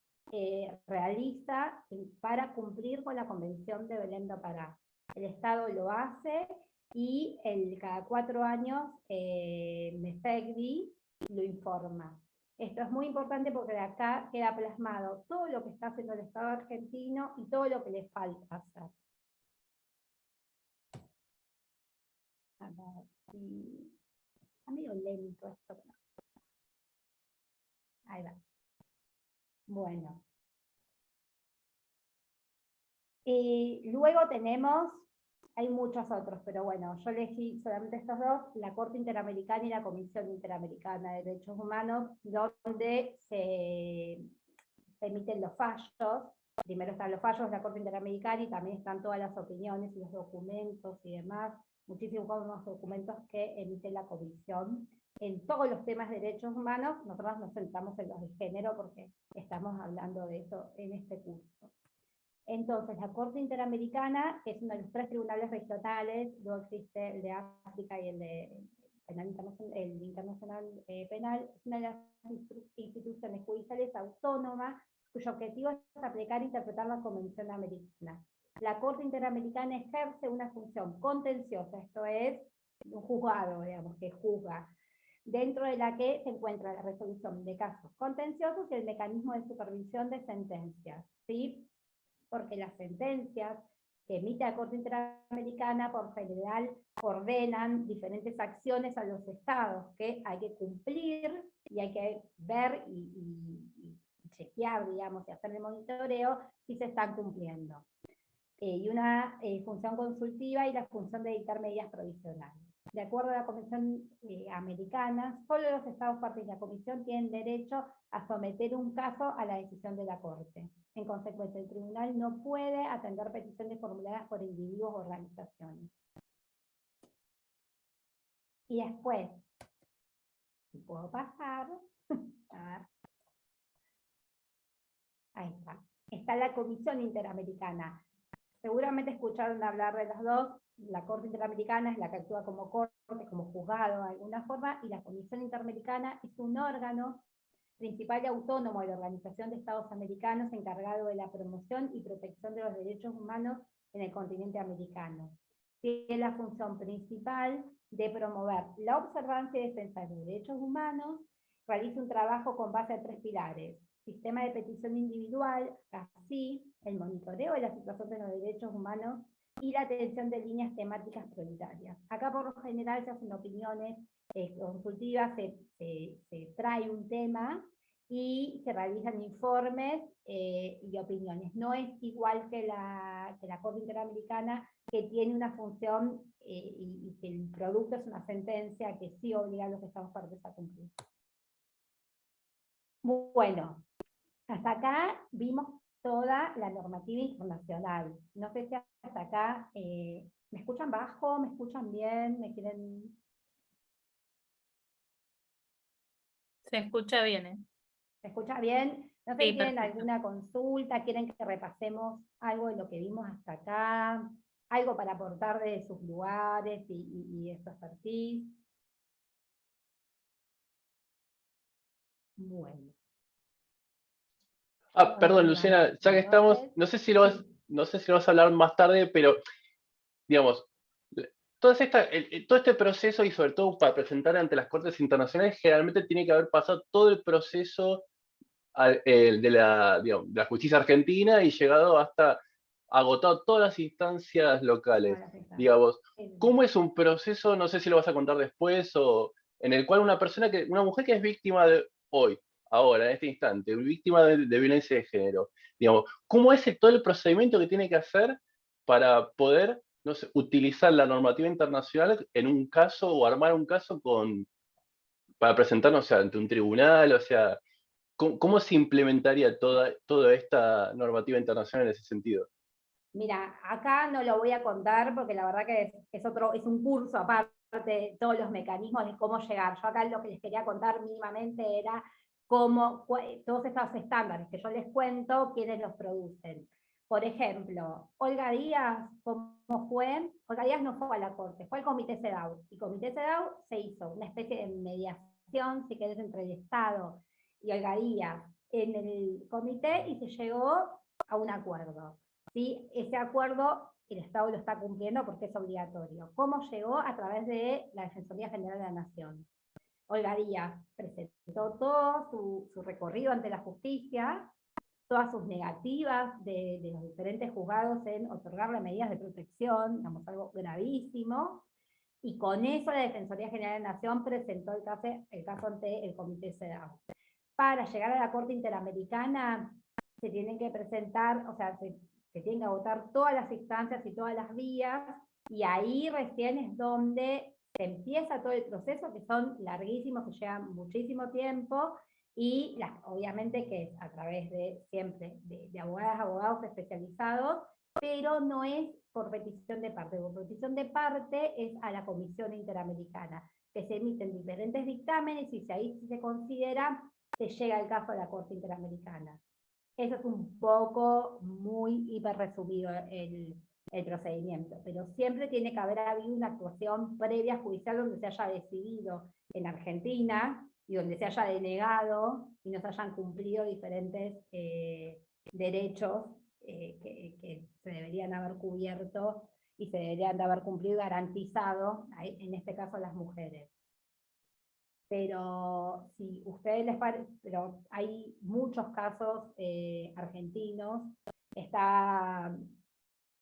realiza para cumplir con la Convención de Belém do Pará. El Estado lo hace y cada 4 años MEFECDI lo informa. Esto es muy importante porque de acá queda plasmado todo lo que está haciendo el Estado argentino y todo lo que le falta hacer. A ver, está medio lento esto. Ahí va. Bueno. Luego tenemos, hay muchos otros, pero bueno, yo elegí solamente estos dos, la Corte Interamericana y la Comisión Interamericana de Derechos Humanos, donde se emiten los fallos. Primero están los fallos de la Corte Interamericana y también están todas las opiniones y los documentos y demás, muchísimos documentos que emite la Comisión. En todos los temas de derechos humanos, nosotros nos centramos en los de género porque estamos hablando de eso en este curso. Entonces, la Corte Interamericana es uno de los 3 tribunales regionales, luego existe el de África y el de el Internacional Penal, es una de las instituciones judiciales autónomas cuyo objetivo es aplicar e interpretar la Convención Americana. La Corte Interamericana ejerce una función contenciosa, esto es, un juzgado, digamos, que juzga, dentro de la que se encuentra la resolución de casos contenciosos y el mecanismo de supervisión de sentencias, ¿sí? Porque las sentencias que emite la Corte Interamericana por general ordenan diferentes acciones a los estados que hay que cumplir y hay que ver y chequear, digamos, y hacer el monitoreo si se están cumpliendo. Y una función consultiva y la función de dictar medidas provisionales. De acuerdo a la Convención Americana, solo los estados partes de la Comisión tienen derecho a someter un caso a la decisión de la Corte. En consecuencia, el tribunal no puede atender peticiones formuladas por individuos o organizaciones. Y después, si puedo pasar, a ver. Ahí está. Está la Comisión Interamericana. Seguramente escucharon hablar de las dos. La Corte Interamericana es la que actúa como corte, como juzgado de alguna forma, y la Comisión Interamericana es un órgano principal y autónomo de la Organización de Estados Americanos encargado de la promoción y protección de los derechos humanos en el continente americano. Tiene la función principal de promover la observancia y defensa de los derechos humanos, realiza un trabajo con base a 3 pilares: sistema de petición individual, así el monitoreo de la situación de los derechos humanos y la atención de líneas temáticas prioritarias. Acá por lo general se hacen opiniones consultivas, se trae un tema y se realizan informes y opiniones. No es igual que la Corte Interamericana, que tiene una función y que el producto es una sentencia que sí obliga a los estados partes a cumplir. Bueno, hasta acá vimos toda la normativa internacional. No sé si hasta acá, ¿me escuchan bajo? ¿Me escuchan bien? ¿Me quieren...? Se escucha bien, ¿eh? ¿Se escucha bien? No sé Sí, si tienen perfecto. alguna consulta, quieren que repasemos algo de lo que vimos hasta acá, algo para aportar de sus lugares y de su expertise. Bueno. Perdón, Luciana, ya que estamos, no sé si lo vas a hablar más tarde, pero digamos, todo este proceso, y sobre todo para presentar ante las Cortes Internacionales, generalmente tiene que haber pasado todo el proceso de la justicia argentina y llegado hasta agotado todas las instancias locales. Digamos, ¿cómo es un proceso, no sé si lo vas a contar después, o en el cual una mujer que es víctima de hoy, ahora, en este instante, víctima de violencia de género, digamos, ¿cómo es todo el procedimiento que tiene que hacer para poder, no sé, utilizar la normativa internacional en un caso o armar un caso para presentarnos ante un tribunal? O sea, ¿cómo se implementaría toda esta normativa internacional en ese sentido? Mira, acá no lo voy a contar porque la verdad que es un curso aparte de todos los mecanismos de cómo llegar. Yo acá lo que les quería contar mínimamente era todos estos estándares que yo les cuento, quiénes los producen. Por ejemplo, Olga Díaz, ¿cómo fue? Olga Díaz no fue a la corte, fue al Comité CEDAW. Y Comité CEDAW se hizo una especie de mediación, si querés, entre el Estado y Olga Díaz en el comité y se llegó a un acuerdo. ¿Sí? Ese acuerdo el Estado lo está cumpliendo porque es obligatorio. ¿Cómo llegó? A través de la Defensoría General de la Nación. Olga Díaz presentó todo su recorrido ante la justicia, todas sus negativas de los diferentes juzgados en otorgarle medidas de protección, digamos, algo gravísimo, y con eso la Defensoría General de la Nación presentó el caso ante el Comité CEDAW. Para llegar a la Corte Interamericana se tienen que presentar, o sea, se tienen que agotar todas las instancias y todas las vías, y ahí recién es donde se empieza todo el proceso, que son larguísimos, que llevan muchísimo tiempo, y obviamente que es a través de siempre de abogados especializados, pero no es por petición de parte. Por petición de parte es a la Comisión Interamericana, que se emiten diferentes dictámenes y si ahí se considera, se llega el caso a la Corte Interamericana. Eso es un poco, muy hiper resumido el procedimiento, pero siempre tiene que haber habido una actuación previa judicial donde se haya decidido en Argentina y donde se haya denegado y no se hayan cumplido diferentes derechos que se deberían haber cubierto y se deberían de haber cumplido y garantizado, en este caso las mujeres. Pero si ustedes les parece, pero hay muchos casos argentinos,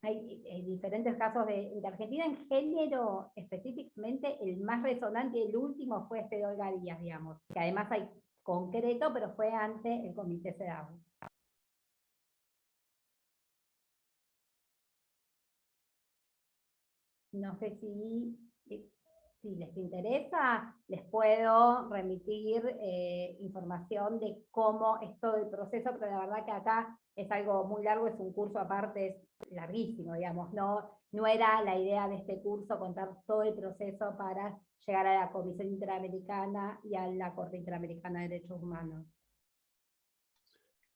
hay diferentes casos de Argentina en género, específicamente el más resonante y el último fue este de Olga Díaz, digamos, que además hay concreto, pero fue ante el Comité CEDAW. No sé si les interesa, les puedo remitir información de cómo es todo el proceso, pero la verdad que acá es algo muy largo, es un curso aparte, es larguísimo, digamos, no era la idea de este curso contar todo el proceso para llegar a la Comisión Interamericana y a la Corte Interamericana de Derechos Humanos.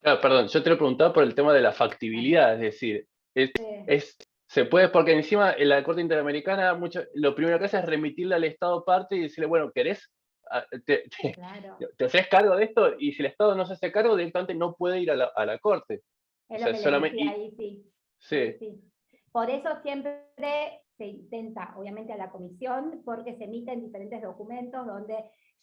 Claro, perdón, yo te lo preguntaba por el tema de la factibilidad, es decir, se puede, porque encima en la Corte Interamericana lo primero que hace es remitirle al Estado parte y decirle, bueno, ¿querés? Claro. ¿Te haces cargo de esto? Y si el Estado no se hace cargo, directamente no puede ir a la Corte. Es O lo sea, que les decía ahí, sí. Sí. Sí. Por eso siempre se intenta, obviamente, a la comisión, porque se emiten diferentes documentos donde,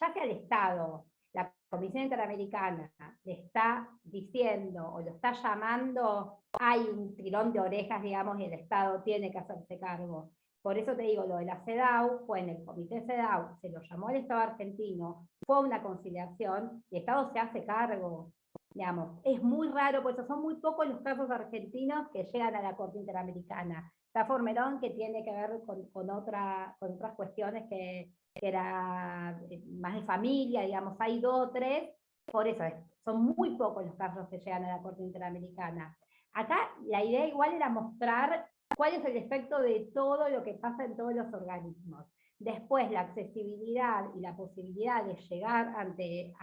ya sea el Estado, la Comisión Interamericana, le está diciendo o lo está llamando, hay un tirón de orejas, digamos, y el Estado tiene que hacerse cargo. Por eso te digo, lo de la CEDAW fue en el Comité CEDAW, se lo llamó al Estado argentino, fue una conciliación, y el Estado se hace cargo. Digamos, es muy raro, pues son muy pocos los casos argentinos que llegan a la Corte Interamericana. Está Formerón, que tiene que ver con otras cuestiones que era más de familia, digamos, hay 2 o 3, por eso son muy pocos los casos que llegan a la Corte Interamericana. Acá la idea igual era mostrar cuál es el efecto de todo lo que pasa en todos los organismos. Después, la accesibilidad y la posibilidad de llegar ante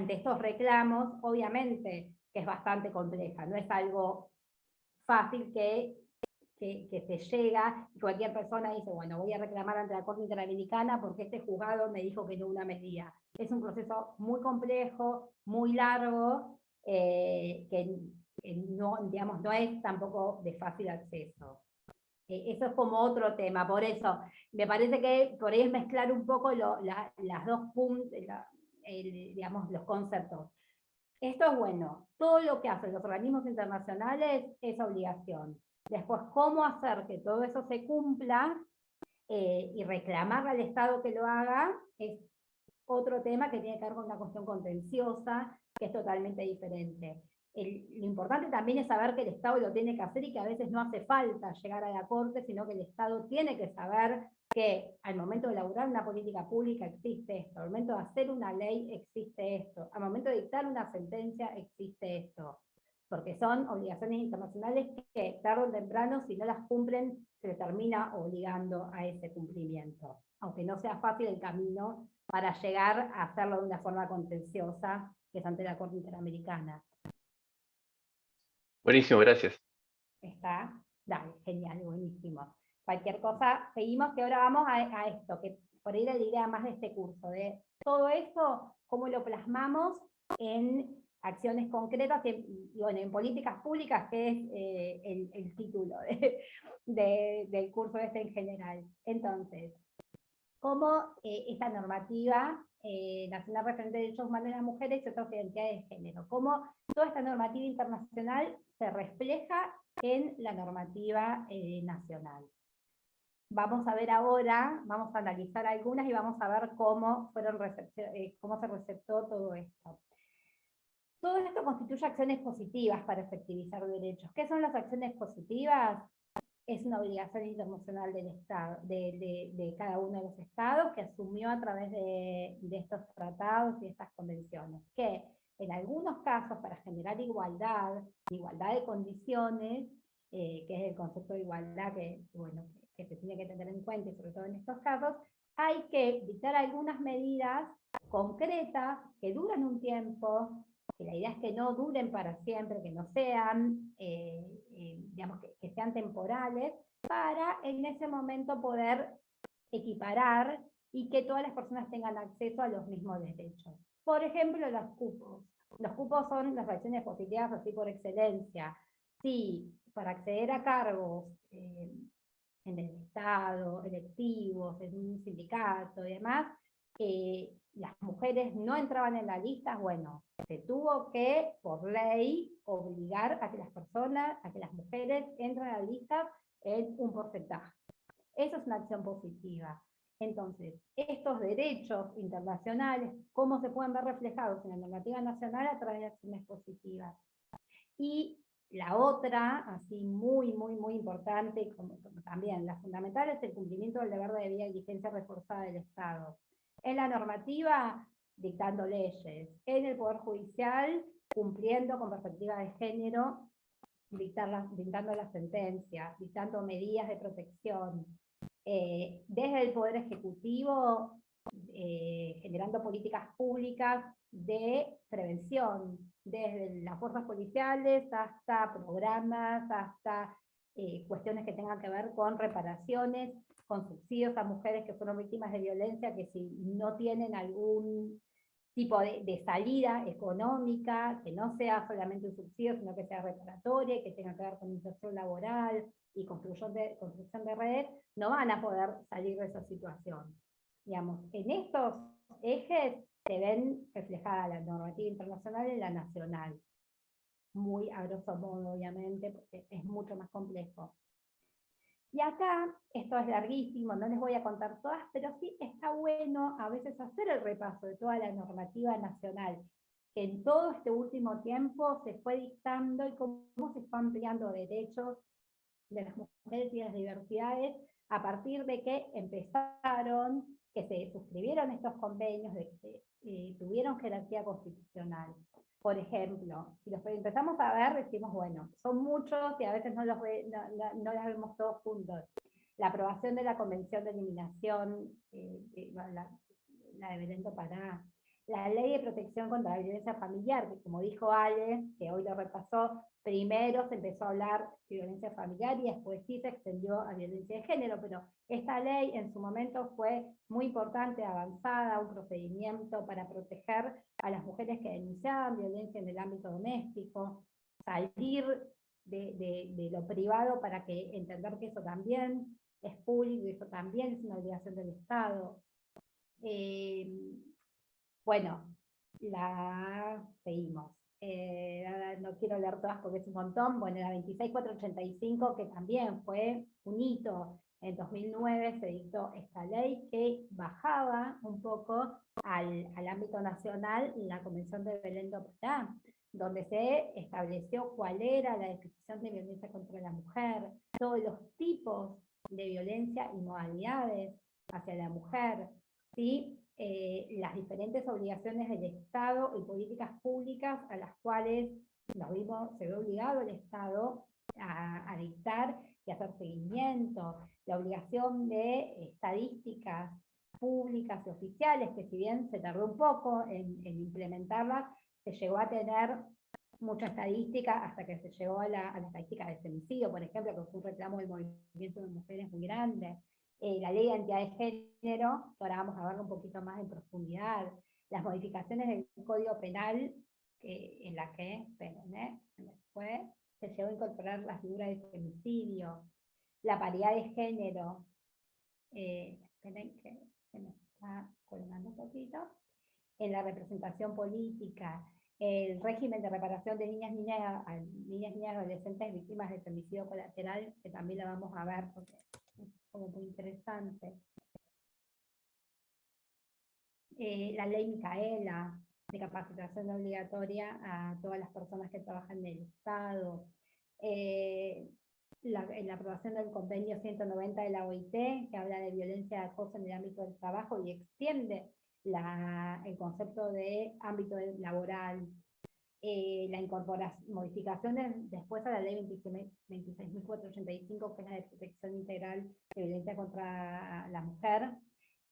estos reclamos, obviamente que es bastante compleja, no es algo fácil que se llega y cualquier persona dice, bueno, voy a reclamar ante la Corte Interamericana porque este juzgado me dijo que no una medida. Es un proceso muy complejo, muy largo, que no, digamos, no es tampoco de fácil acceso. Eso es como otro tema, por eso me parece que por ahí es mezclar un poco las dos puntos, digamos, los conceptos. Esto es bueno, todo lo que hacen los organismos internacionales es obligación. Después, cómo hacer que todo eso se cumpla y reclamar al Estado que lo haga es otro tema que tiene que ver con una cuestión contenciosa, que es totalmente diferente. Lo importante también es saber que el Estado lo tiene que hacer y que a veces no hace falta llegar a la Corte, sino que el Estado tiene que saber que al momento de elaborar una política pública existe esto, al momento de hacer una ley existe esto, al momento de dictar una sentencia existe esto. porque son obligaciones internacionales que tarde o temprano, si no las cumplen, se les termina obligando a ese cumplimiento, aunque no sea fácil el camino para llegar a hacerlo de una forma contenciosa, que es ante la Corte Interamericana. Buenísimo, gracias. ¿Está? Dale, genial, buenísimo. Cualquier cosa, seguimos, que ahora vamos a esto, que por ahí la idea más de este curso, de todo eso, cómo lo plasmamos en acciones concretas y bueno, en políticas públicas, que es el título del curso este en general. Entonces, cómo esta normativa nacional referente de derechos humanos de las mujeres y otras identidades de género, cómo toda esta normativa internacional se refleja en la normativa nacional. Vamos a ver ahora, vamos a analizar algunas y vamos a ver cómo se receptó todo esto. Todo esto constituye acciones positivas para efectivizar derechos. ¿Qué son las acciones positivas? Es una obligación internacional del Estado, de cada uno de los estados, que asumió a través de estos tratados y estas convenciones, que en algunos casos, para generar igualdad de condiciones, que es el concepto de igualdad que se tiene que tener en cuenta, y sobre todo en estos casos, hay que dictar algunas medidas concretas que duran un tiempo, que la idea es que no duren para siempre, que no sean, digamos, que sean temporales, para en ese momento poder equiparar y que todas las personas tengan acceso a los mismos derechos. Por ejemplo, los cupos. Los cupos son las acciones positivas así por excelencia. Sí, para acceder a cargos en el Estado, electivos, en un sindicato y demás, las mujeres no entraban en la lista, bueno, se tuvo que, por ley, obligar a que las mujeres entren a la lista en un porcentaje. Eso es una acción positiva. Entonces, estos derechos internacionales, ¿cómo se pueden ver reflejados en la normativa nacional? A través de acciones positivas. Y la otra, así muy importante, como también la fundamental, es el cumplimiento del deber de debida diligencia reforzada del Estado. En la normativa, dictando leyes. En el Poder Judicial, cumpliendo con perspectiva de género, dictando las sentencias, dictando medidas de protección. Desde el Poder Ejecutivo, generando políticas públicas de prevención, desde las fuerzas policiales hasta programas, hasta cuestiones que tengan que ver con reparaciones, con subsidios a mujeres que fueron víctimas de violencia, que si no tienen algún tipo de salida económica, que no sea solamente un subsidio, sino que sea reparatoria, que tenga que ver con inserción laboral y construcción de redes, no van a poder salir de esa situación. Digamos, en estos ejes se ven reflejada la normativa internacional y la nacional. Muy a grosso modo, obviamente, porque es mucho más complejo. Y acá, esto es larguísimo, no les voy a contar todas, pero sí está bueno a veces hacer el repaso de toda la normativa nacional, que en todo este último tiempo se fue dictando y cómo se fue ampliando derechos de las mujeres y de las diversidades a partir de que empezaron, que se suscribieron estos convenios, de que tuvieron jerarquía constitucional. Por ejemplo, si los empezamos a ver, decimos, bueno, son muchos y a veces no los vemos todos juntos. La aprobación de la Convención de Eliminación, la de Belén do Pará, la Ley de Protección contra la Violencia Familiar, que como dijo Ale, que hoy lo repasó, primero se empezó a hablar de violencia familiar y después sí se extendió a violencia de género, pero esta ley en su momento fue muy importante, avanzada, un procedimiento para proteger a las mujeres que denunciaban violencia en el ámbito doméstico, salir de lo privado para que entender que eso también es público y eso también es una obligación del Estado. Bueno, seguimos. No quiero leer todas porque es un montón. Bueno, la 26485, que también fue un hito. En 2009 se dictó esta ley que bajaba un poco al ámbito nacional la Convención de Belén do Pará, donde se estableció cuál era la definición de violencia contra la mujer, todos los tipos de violencia y modalidades hacia la mujer, ¿sí? Las diferentes obligaciones del Estado y políticas públicas a las cuales se ve obligado el Estado a dictar y hacer seguimiento, la obligación de estadísticas públicas y oficiales, que si bien se tardó un poco en implementarlas, se llegó a tener mucha estadística hasta que se llegó a la estadística de femicidio, por ejemplo, que fue un reclamo del movimiento de mujeres muy grande. La ley de identidad de género, que ahora vamos a verlo un poquito más en profundidad, las modificaciones del Código Penal, en la que, después se llegó a incorporar la figura de femicidio, la paridad de género, esperen que se me está colgando un poquito, en la representación política, el régimen de reparación de niñas y adolescentes víctimas de femicidio colateral, que también la vamos a ver porque es como muy interesante. La ley Micaela, de capacitación obligatoria a todas las personas que trabajan en el Estado, la aprobación del convenio 190 de la OIT, que habla de violencia de acoso en el ámbito del trabajo y extiende el concepto de ámbito laboral, la modificación después a la ley 26.485, que es la de protección integral de violencia contra la mujer,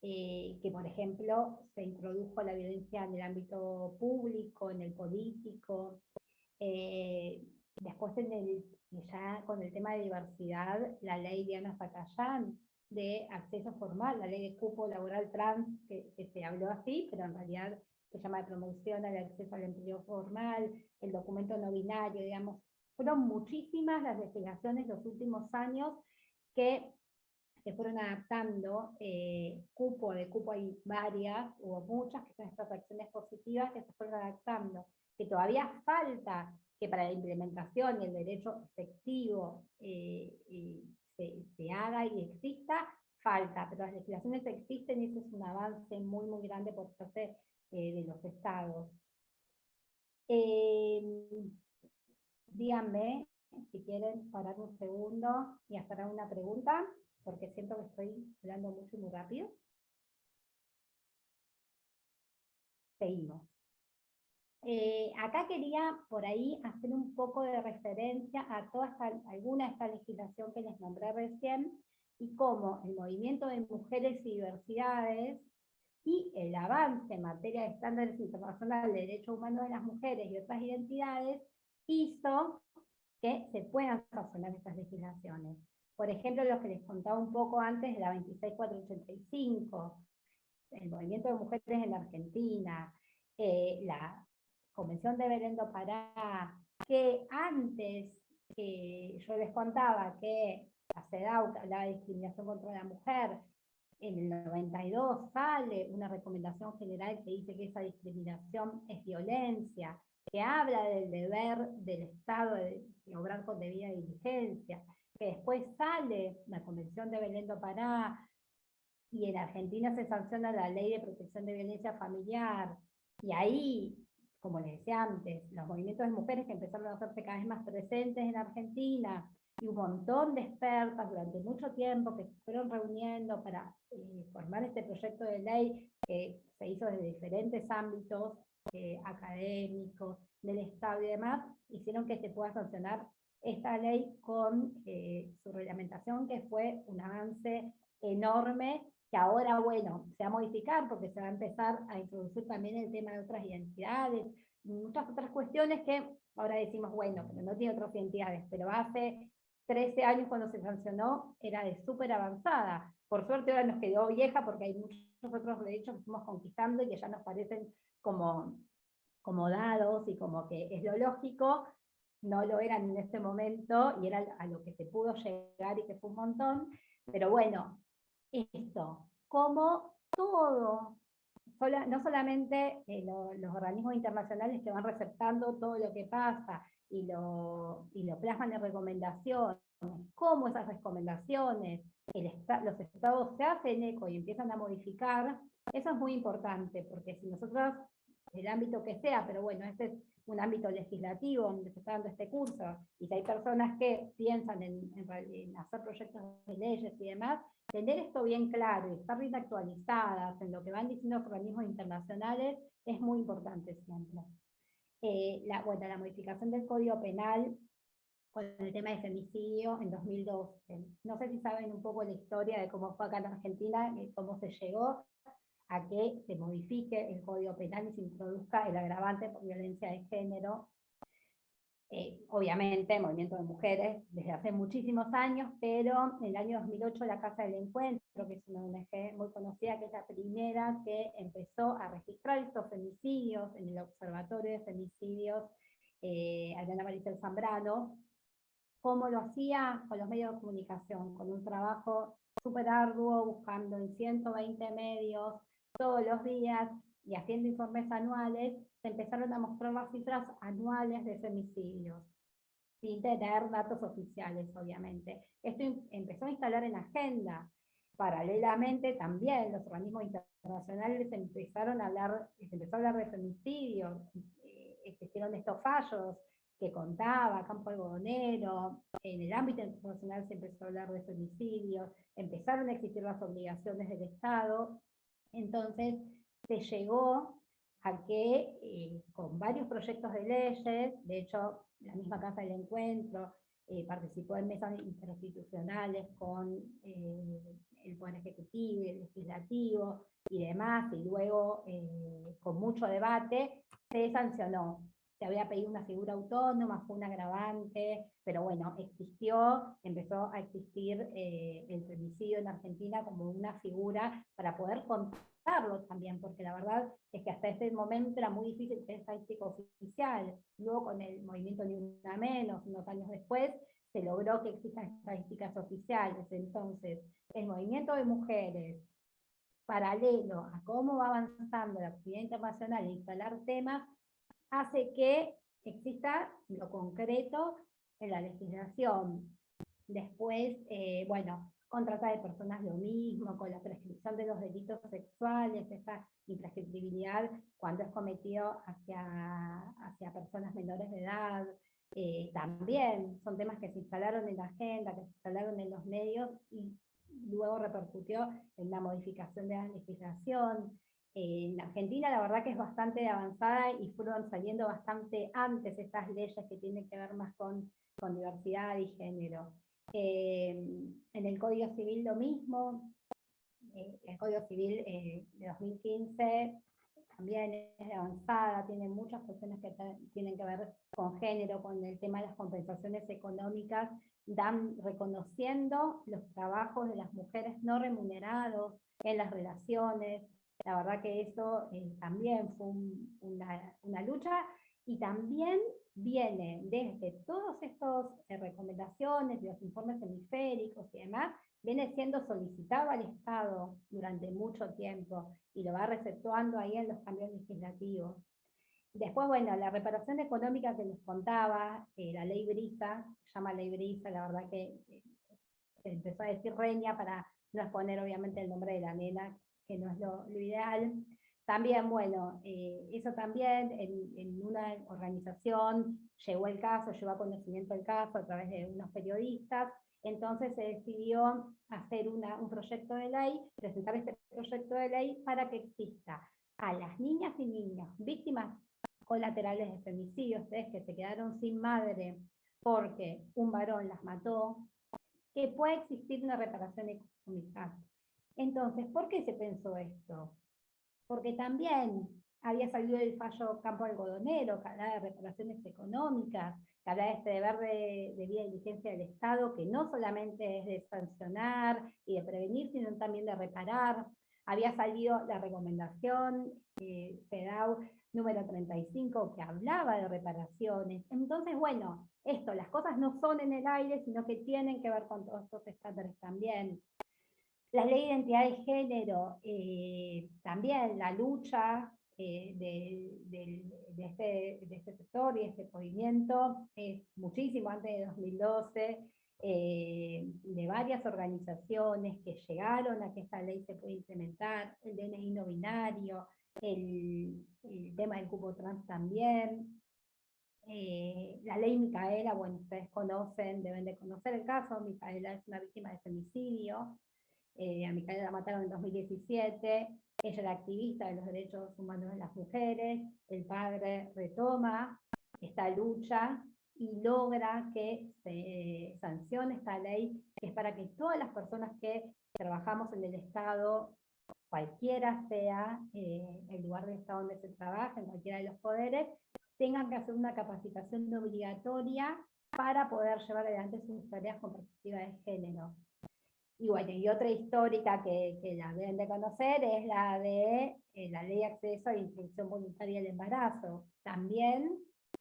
que por ejemplo se introdujo la violencia en el ámbito público, en el político, después ya con el tema de diversidad, la ley Diana Zacayán de acceso formal, la ley de cupo laboral trans, que se habló así, pero en realidad se llama de promoción al acceso al empleo formal, el documento no binario, digamos, fueron muchísimas las legislaciones los últimos años que se fueron adaptando. De cupo hay varias, hubo muchas, que son estas acciones positivas que se fueron adaptando, que todavía falta que para la implementación y el derecho efectivo se haga y exista, falta, pero las legislaciones existen y ese es un avance muy, muy grande por parte de los estados. Díganme si quieren parar un segundo y hacer una pregunta, porque siento que estoy hablando mucho y muy rápido. Seguimos. Acá quería por ahí hacer un poco de referencia a alguna de esta legislación que les nombré recién, y cómo el movimiento de mujeres y diversidades y el avance en materia de estándares internacionales de derechos humanos de las mujeres y otras identidades hizo que se puedan sancionar estas legislaciones. Por ejemplo, lo que les contaba un poco antes de la 26.485, el movimiento de mujeres en la Argentina, la Convención de Belén do Pará, que antes yo les contaba que la CEDAW hablaba de discriminación contra la mujer, en el 92 sale una recomendación general que dice que esa discriminación es violencia, que habla del deber del Estado de obrar con debida diligencia, que después sale la Convención de Belén do Pará, y en Argentina se sanciona la Ley de Protección de Violencia Familiar, y ahí, como les decía antes, los movimientos de mujeres que empezaron a hacerse cada vez más presentes en Argentina, y un montón de expertas durante mucho tiempo que se fueron reuniendo para formar este proyecto de ley que se hizo desde diferentes ámbitos académicos, del Estado y demás, hicieron que se pueda sancionar esta ley con su reglamentación, que fue un avance enorme, que ahora, bueno, se va a modificar porque se va a empezar a introducir también el tema de otras identidades, muchas otras cuestiones que ahora decimos, bueno, pero no tiene otras identidades, pero hace 13 años cuando se sancionó era de súper avanzada. Por suerte ahora nos quedó vieja porque hay muchos otros derechos que fuimos conquistando y que ya nos parecen como dados y como que es lo lógico, no lo eran en ese momento y era a lo que se pudo llegar y que fue un montón, pero bueno, esto, como todo, no solamente los organismos internacionales que van receptando todo lo que pasa y lo plasman en recomendaciones, cómo esas recomendaciones los estados se hacen eco y empiezan a modificar, eso es muy importante, porque si nosotros, el ámbito que sea, pero bueno, este es un ámbito legislativo donde se está dando este curso, y si hay personas que piensan en hacer proyectos de leyes y demás, tener esto bien claro y estar bien actualizadas en lo que van diciendo los organismos internacionales es muy importante siempre. la modificación del Código Penal con el tema de femicidio en 2012. No sé si saben un poco la historia de cómo fue acá en Argentina, cómo se llegó a que se modifique el Código Penal y se introduzca el agravante por violencia de género. Obviamente, movimiento de mujeres desde hace muchísimos años, pero en el año 2008 la Casa del Encuentro, que es una ONG muy conocida, que es la primera que empezó a registrar estos femicidios en el Observatorio de Femicidios, Adriana Maricel Zambrano. ¿Cómo lo hacía? Con los medios de comunicación, con un trabajo súper arduo, buscando en 120 medios todos los días y haciendo informes anuales. Se empezaron a mostrar las cifras anuales de femicidios, sin tener datos oficiales, obviamente. Esto empezó a instalar en la agenda. Paralelamente también los organismos internacionales empezaron a hablar, se empezó a hablar de femicidios, existieron estos fallos que contaba Campo Algodonero, en el ámbito internacional se empezó a hablar de femicidios, empezaron a existir las obligaciones del Estado, entonces se llegó a que con varios proyectos de leyes, de hecho la misma Casa del Encuentro participó en mesas interinstitucionales con el Poder Ejecutivo y el Legislativo y demás, y luego con mucho debate se sancionó. Se había pedido una figura autónoma, fue un agravante, pero bueno, empezó a existir el femicidio en Argentina como una figura para poder contarlo también, porque la verdad es que hasta ese momento era muy difícil tener estadística oficial. Luego con el movimiento Ni Una Menos, unos años después, se logró que existan estadísticas oficiales. Entonces, el movimiento de mujeres, paralelo a cómo va avanzando la actividad internacional e instalar temas, hace que exista lo concreto en la legislación. Después, con trata de personas lo mismo, con la prescripción de los delitos sexuales, esta imprescriptibilidad cuando es cometido hacia personas menores de edad, también son temas que se instalaron en la agenda, que se instalaron en los medios y luego repercutió en la modificación de la legislación. En Argentina la verdad que es bastante avanzada y fueron saliendo bastante antes estas leyes que tienen que ver más con diversidad y género. En el Código Civil lo mismo, el Código Civil de 2015 también es avanzada, tiene muchas cuestiones que tienen que ver con género, con el tema de las compensaciones económicas, reconociendo los trabajos de las mujeres no remunerados en las relaciones. La verdad que eso también fue una lucha, y también viene desde todas estas recomendaciones, los informes hemisféricos y demás, viene siendo solicitado al Estado durante mucho tiempo, y lo va receptuando ahí en los cambios legislativos. Después, bueno, la reparación económica que les contaba, la ley Brisa, se llama ley Brisa, la verdad que se empezó a decir Reña para no exponer obviamente el nombre de la nena, que no es lo ideal. También, bueno, eso también en una organización llegó a conocimiento el caso a través de unos periodistas, entonces se decidió hacer un proyecto de ley, presentar este proyecto de ley para que exista a las niñas y niños víctimas colaterales de femicidios, que se quedaron sin madre porque un varón las mató, que puede existir una reparación económica. Entonces, ¿por qué se pensó esto? Porque también había salido el fallo Campo Algodonero, que hablaba de reparaciones económicas, que hablaba de este deber de debida diligencia del Estado, que no solamente es de sancionar y de prevenir, sino también de reparar. Había salido la recomendación CEDAW número 35, que hablaba de reparaciones. Entonces, bueno, las cosas no son en el aire, sino que tienen que ver con todos estos estándares también. La ley de identidad de género, también la lucha de este sector y este movimiento es muchísimo antes de 2012, de varias organizaciones que llegaron a que esta ley se pueda implementar, el DNI no binario, el tema del cupo trans también. La ley Micaela, bueno, ustedes deben de conocer el caso. Micaela es una víctima de femicidio. A Micaela la mataron en 2017, ella era activista de los derechos humanos de las mujeres, el padre retoma esta lucha y logra que se sancione esta ley, que es para que todas las personas que trabajamos en el Estado, cualquiera sea el lugar de Estado donde se trabaja, en cualquiera de los poderes, tengan que hacer una capacitación obligatoria para poder llevar adelante sus tareas con perspectiva de género. Y bueno, y otra histórica que la deben de conocer es la de la Ley de Acceso a la Interrupción Voluntaria del Embarazo. También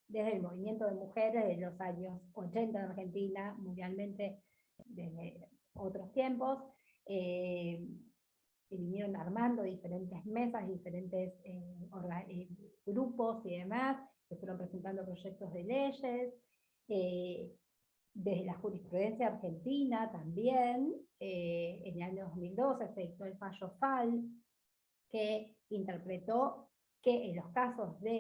desde el movimiento de mujeres de los años 80 en Argentina, mundialmente desde otros tiempos, se vinieron armando diferentes mesas, diferentes grupos y demás, se fueron presentando proyectos de leyes, desde la jurisprudencia argentina también, en el año 2012 se dictó el fallo FAL, que interpretó que en los casos de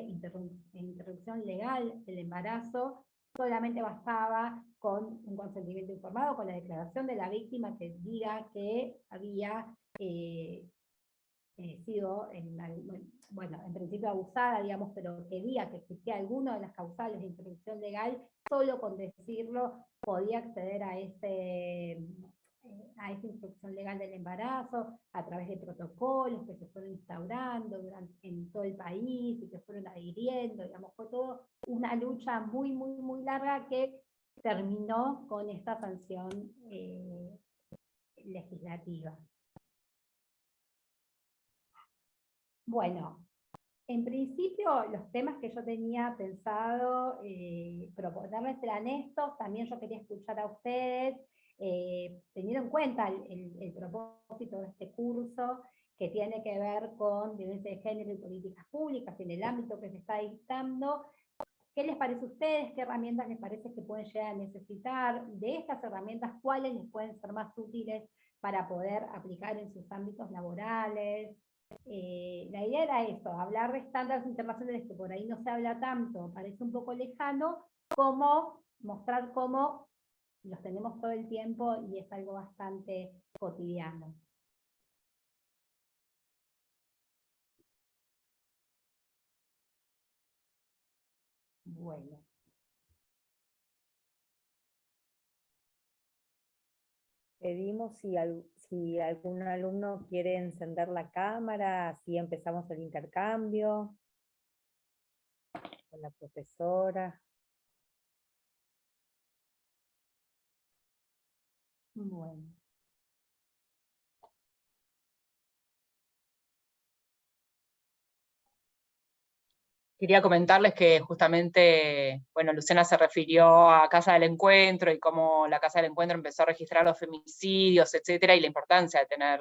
interrupción legal del embarazo, solamente bastaba con un consentimiento informado, con la declaración de la víctima que diga que había sido, en principio abusada, digamos, pero que diga que existía alguna de las causales de interrupción legal, solo con decirlo podía acceder a esa interrupción legal del embarazo, a través de protocolos que se fueron instaurando en todo el país y que fueron adhiriendo, digamos, fue todo una lucha muy, muy, muy larga que terminó con esta sanción legislativa. Bueno, en principio los temas que yo tenía pensado proponerles eran estos, también yo quería escuchar a ustedes, teniendo en cuenta el propósito de este curso, que tiene que ver con violencia de género y políticas públicas, en el ámbito que se está dictando. ¿Qué les parece a ustedes? ¿Qué herramientas les parece que pueden llegar a necesitar? De estas herramientas, ¿cuáles les pueden ser más útiles para poder aplicar en sus ámbitos laborales? La idea era esto, hablar de estándares internacionales que por ahí no se habla tanto, parece un poco lejano, como mostrar cómo los tenemos todo el tiempo y es algo bastante cotidiano. Bueno. Pedimos si algún alumno quiere encender la cámara, así empezamos el intercambio con la profesora. Bueno. Quería comentarles que justamente, bueno, Luciana se refirió a Casa del Encuentro y cómo la Casa del Encuentro empezó a registrar los femicidios, etcétera, y la importancia de tener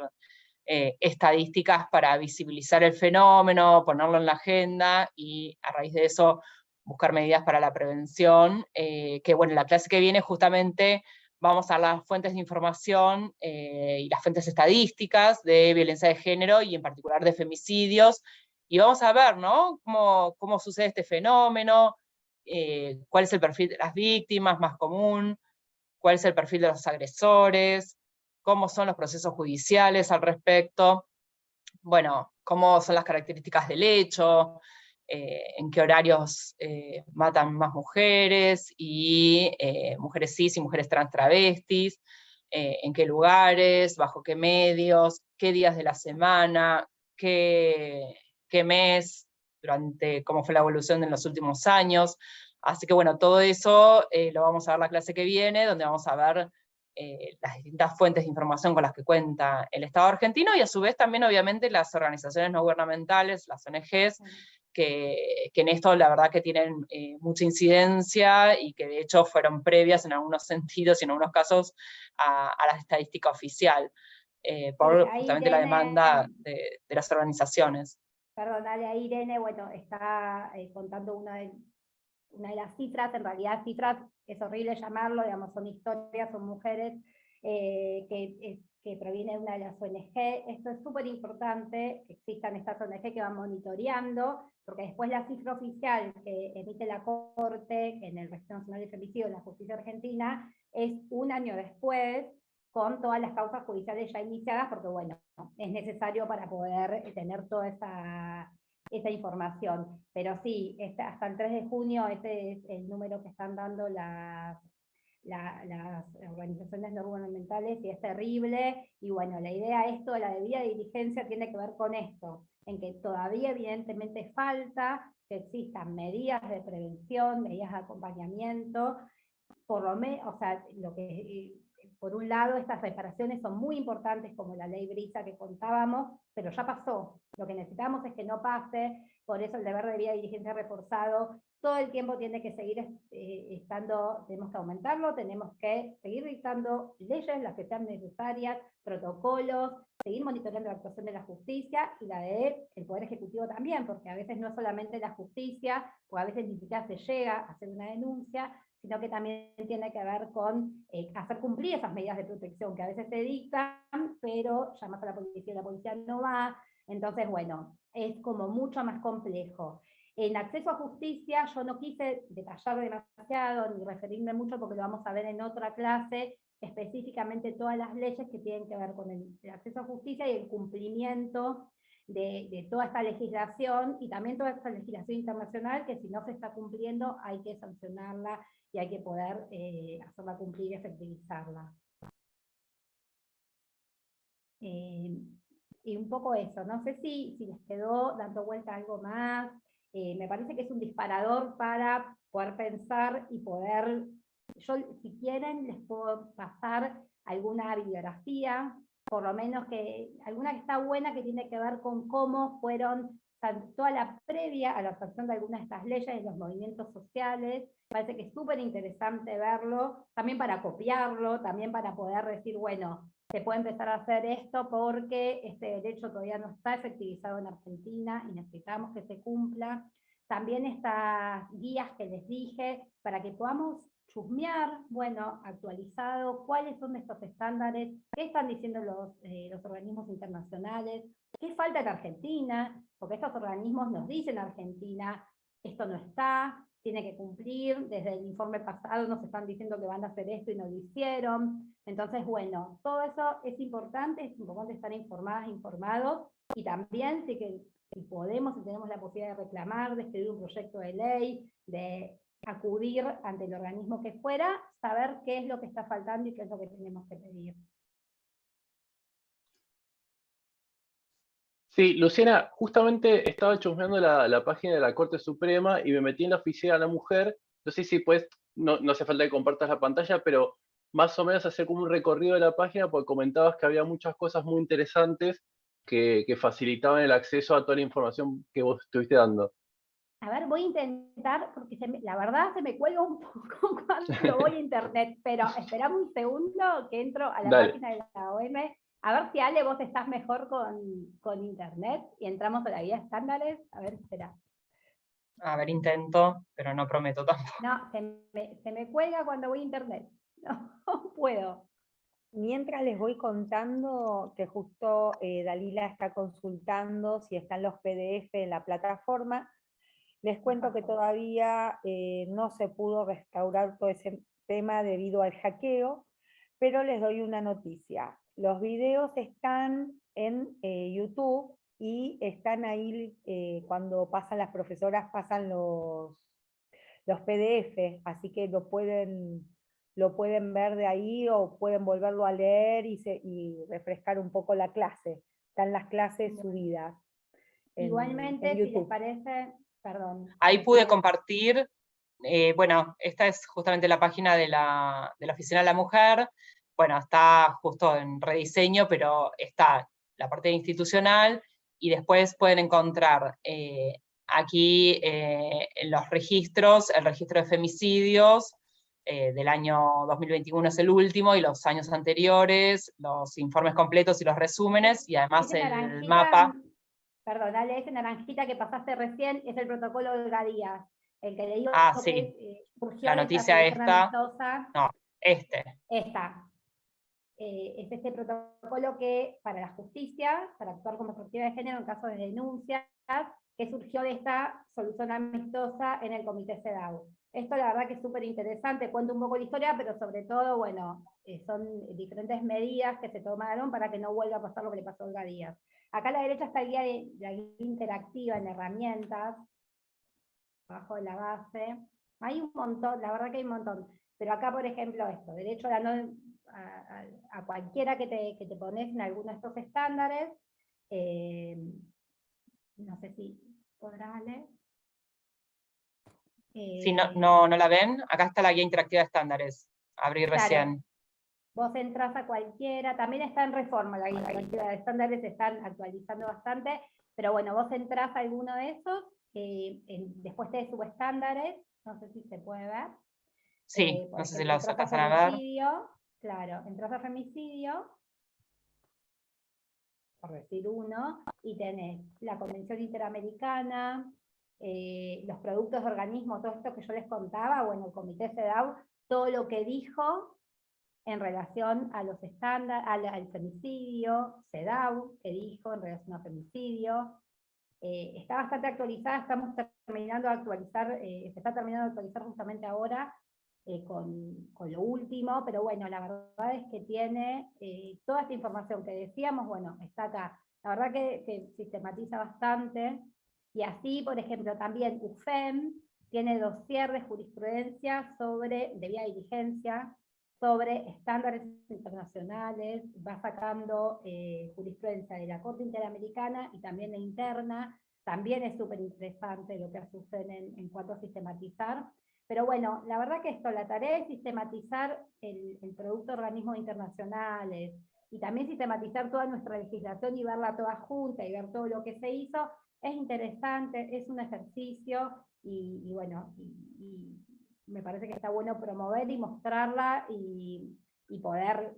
estadísticas para visibilizar el fenómeno, ponerlo en la agenda y a raíz de eso buscar medidas para la prevención, que bueno, en la clase que viene justamente vamos a las fuentes de información y las fuentes estadísticas de violencia de género y en particular de femicidios, y vamos a ver, ¿no?, cómo sucede este fenómeno, cuál es el perfil de las víctimas más común, cuál es el perfil de los agresores, cómo son los procesos judiciales al respecto, bueno, cómo son las características del hecho, en qué horarios matan más mujeres, y mujeres cis y mujeres trans travestis, en qué lugares, bajo qué medios, qué días de la semana, qué mes, cómo fue la evolución en los últimos años. Así que bueno, todo eso lo vamos a ver la clase que viene, donde vamos a ver las distintas fuentes de información con las que cuenta el Estado argentino, y a su vez también obviamente las organizaciones no gubernamentales, las ONGs, que en esto la verdad que tienen mucha incidencia y que de hecho fueron previas en algunos sentidos y en algunos casos a la estadística oficial, por justamente la demanda de las organizaciones. Perdón, ahí Irene, bueno, está contando una de las cifras, en realidad cifras es horrible llamarlo, digamos, son historias, son mujeres que provienen de una de las ONG. Esto es súper importante, que existan estas ONG que van monitoreando, porque después la cifra oficial que emite la Corte en el Registro Nacional de Femicidios, la Justicia Argentina, es un año después, con todas las causas judiciales ya iniciadas, porque bueno, es necesario para poder tener toda esa información. Pero sí, hasta el 3 de junio ese es el número que están dando las organizaciones no gubernamentales, y es terrible. Y bueno, la idea de esto, la debida diligencia, tiene que ver con esto, en que todavía evidentemente falta que existan medidas de prevención, medidas de acompañamiento, por lo menos, o sea, por un lado, estas reparaciones son muy importantes, como la ley Brisa que contábamos, pero ya pasó. Lo que necesitamos es que no pase, por eso el deber de debida diligencia reforzado todo el tiempo tiene que seguir estando, tenemos que aumentarlo, tenemos que seguir dictando leyes, las que sean necesarias, protocolos, seguir monitoreando la actuación de la justicia y la del Poder Ejecutivo también, porque a veces no es solamente la justicia, o a veces ni siquiera se llega a hacer una denuncia, sino que también tiene que ver con hacer cumplir esas medidas de protección que a veces se dictan, pero llamas a la policía y la policía no va. Entonces, bueno, es como mucho más complejo. En acceso a justicia yo no quise detallar demasiado ni referirme mucho, porque lo vamos a ver en otra clase, específicamente todas las leyes que tienen que ver con el acceso a justicia y el cumplimiento de toda esta legislación, y también toda esta legislación internacional, que si no se está cumpliendo hay que sancionarla y hay que poder hacerla cumplir y efectivizarla. Y un poco eso, no sé si les quedó dando vuelta algo más. Me parece que es un disparador para poder pensar y poder, yo si quieren les puedo pasar alguna bibliografía, por lo menos alguna que está buena, que tiene que ver con cómo fueron toda la previa a la adopción de algunas de estas leyes de los movimientos sociales. Parece que es súper interesante verlo, también para copiarlo, también para poder decir, bueno, se puede empezar a hacer esto porque este derecho todavía no está efectivizado en Argentina y necesitamos que se cumpla. También estas guías que les dije, para que podamos chusmear, bueno, actualizado, cuáles son estos estándares, qué están diciendo los organismos internacionales, qué falta en Argentina, porque estos organismos nos dicen a Argentina, esto no está, tiene que cumplir, desde el informe pasado nos están diciendo que van a hacer esto y no lo hicieron. Entonces, bueno, todo eso es importante estar informadas, informados, y también si podemos, si tenemos la posibilidad de reclamar, de escribir un proyecto de ley, de acudir ante el organismo que fuera, saber qué es lo que está faltando y qué es lo que tenemos que pedir. Sí, Luciana, justamente estaba chusmeando la página de la Corte Suprema y me metí en la Oficina de la Mujer. No sé si pues, no hace falta que compartas la pantalla, pero más o menos hacer como un recorrido de la página, porque comentabas que había muchas cosas muy interesantes que facilitaban el acceso a toda la información que vos estuviste dando. A ver, voy a intentar, porque la verdad se me cuelga un poco cuando voy a internet, pero esperame un segundo que entro a la Dale. página de la OM. A ver si, Ale, vos estás mejor con internet y entramos a la guía estándares. A ver, espera. A ver, intento, pero no prometo tampoco. No, se me cuelga cuando voy a internet. No puedo. Mientras les voy contando que justo Dalila está consultando si están los PDF en la plataforma, les cuento que todavía no se pudo restaurar todo ese tema debido al hackeo, pero les doy una noticia. Los videos están en YouTube y están ahí cuando pasan las profesoras, pasan los PDF, así que lo pueden ver de ahí o pueden volverlo a leer y refrescar un poco la clase. Están las clases subidas. Igualmente, en si les YouTube. parece, perdón. Ahí pude compartir, bueno, esta es justamente la página de la Oficina de la Mujer. Bueno, está justo en rediseño, pero está la parte institucional, y después pueden encontrar aquí en los registros, el registro de femicidios del año 2021 es el último, y los años anteriores, los informes completos y los resúmenes, y además Ese el mapa. Perdón, Ale, ese naranjita que pasaste recién es el protocolo de Olga Díaz, el que le digo Sí, que surgió la de noticia esta esta, amistosa. no, Esta. Es este protocolo que, para la justicia, para actuar como perspectiva de género en caso de denuncias, que surgió de esta solución amistosa en el Comité CEDAW. Esto la verdad que es súper interesante, cuento un poco la historia, pero sobre todo, bueno, son diferentes medidas que se tomaron para que no vuelva a pasar lo que le pasó a Olga Díaz. Acá a la derecha está la guía interactiva en herramientas, abajo de la base. Hay un montón, la verdad que hay un montón. Pero acá, por ejemplo, esto, derecho a cualquiera que te pones en alguno de estos estándares. No sé si podrás leer. Si no la ven, acá está la guía interactiva de estándares. Abrí Claro. recién. Vos entras a cualquiera, también está en reforma, la guía interactiva de estándares se están actualizando bastante, pero bueno, vos entras a alguno de esos, después de subestándares, no sé si se puede ver. Sí, Por no sé si ejemplo, los entras a alcanzan a ver. femicidio, claro, entras a femicidio, por decir uno, y tenés la Convención Interamericana, los productos de organismos, todo esto que yo les contaba, bueno, el Comité CEDAW, todo lo que dijo en relación a los estándares, al femicidio, CEDAW, que dijo en relación al femicidio. Está bastante actualizada, estamos terminando de actualizar, se está terminando de actualizar justamente ahora con lo último, pero bueno, la verdad es que tiene toda esta información que decíamos, bueno, está acá. La verdad que sistematiza bastante, y así, por ejemplo, también UFEM tiene dossier de jurisprudencia de vía diligencia, sobre estándares internacionales, va sacando jurisprudencia de la Corte Interamericana y también la interna. También es súper interesante lo que hace UFEM en cuanto a sistematizar. Pero bueno, la verdad que la tarea es sistematizar el producto de organismos internacionales, y también sistematizar toda nuestra legislación y verla toda junta y ver todo lo que se hizo. Es interesante, es un ejercicio, y bueno, y me parece que está bueno promover y mostrarla y poder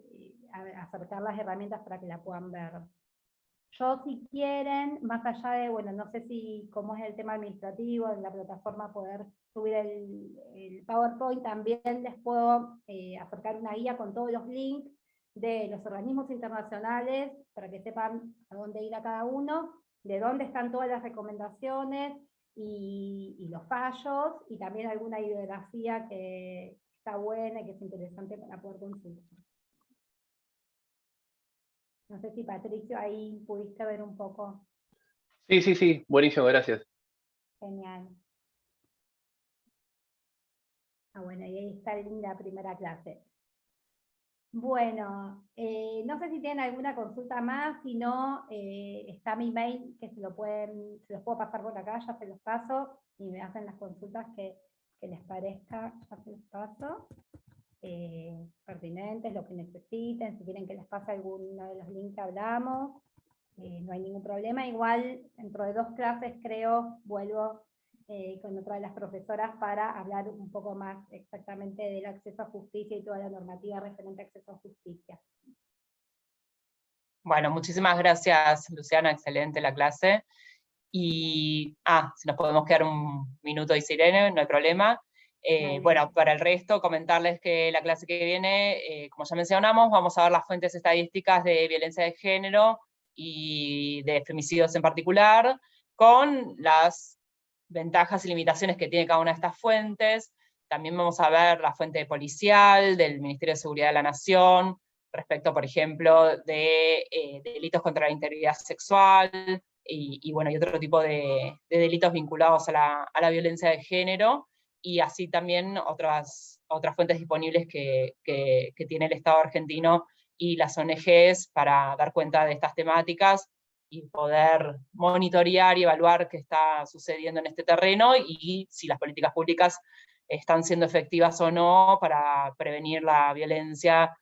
acercar las herramientas para que la puedan ver. Yo, si quieren, más allá de, bueno, no sé si cómo es el tema administrativo, en la plataforma poder subir el PowerPoint, también les puedo acercar una guía con todos los links de los organismos internacionales, para que sepan a dónde ir a cada uno, de dónde están todas las recomendaciones y los fallos, y también alguna bibliografía que está buena y que es interesante para poder consultar. No sé si, Patricio, ahí pudiste ver un poco. Sí, buenísimo, gracias. Genial. Bueno, y ahí está el link de la primera clase. Bueno, no sé si tienen alguna consulta más, si no, está mi mail, que se los puedo pasar por acá, ya se los paso, y me hacen las consultas que les parezca, ya se los paso. Pertinentes, lo que necesiten, si quieren que les pase alguno de los links que hablamos, no hay ningún problema. Igual, dentro de 2 clases, creo, vuelvo con otra de las profesoras para hablar un poco más exactamente del acceso a justicia y toda la normativa referente a acceso a justicia. Bueno, muchísimas gracias, Luciana, excelente la clase. Y, si nos podemos quedar un minuto, dice Irene, no hay problema. Bueno, para el resto, comentarles que la clase que viene, como ya mencionamos, vamos a ver las fuentes estadísticas de violencia de género y de femicidios en particular, con las ventajas y limitaciones que tiene cada una de estas fuentes. También vamos a ver la fuente policial, del Ministerio de Seguridad de la Nación, respecto, por ejemplo, de delitos contra la integridad sexual, y bueno, y otro tipo de delitos vinculados a la violencia de género, y así también otras fuentes disponibles que tiene el Estado argentino y las ONGs para dar cuenta de estas temáticas y poder monitorear y evaluar qué está sucediendo en este terreno, y si las políticas públicas están siendo efectivas o no para prevenir la violencia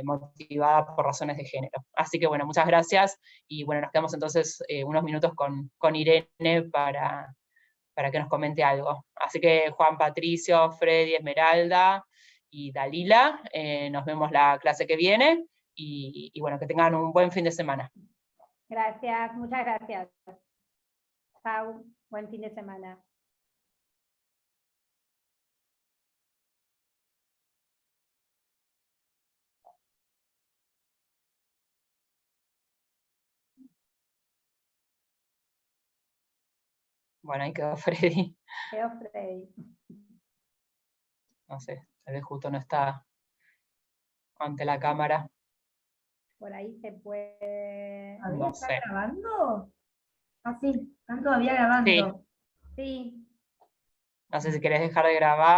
motivada por razones de género. Así que bueno, muchas gracias, y bueno, nos quedamos entonces unos minutos con Irene para que nos comente algo. Así que Juan, Patricio, Freddy, Esmeralda y Dalila, nos vemos la clase que viene, y bueno, que tengan un buen fin de semana. Gracias, muchas gracias. Chao, buen fin de semana. Bueno, ahí quedó Freddy. Quedó Freddy. No sé, tal vez justo no está ante la cámara. Por ahí se puede... A ver, No ¿está sé. grabando? Ah, sí, están todavía grabando. Sí. Sí. No sé si querés dejar de grabar.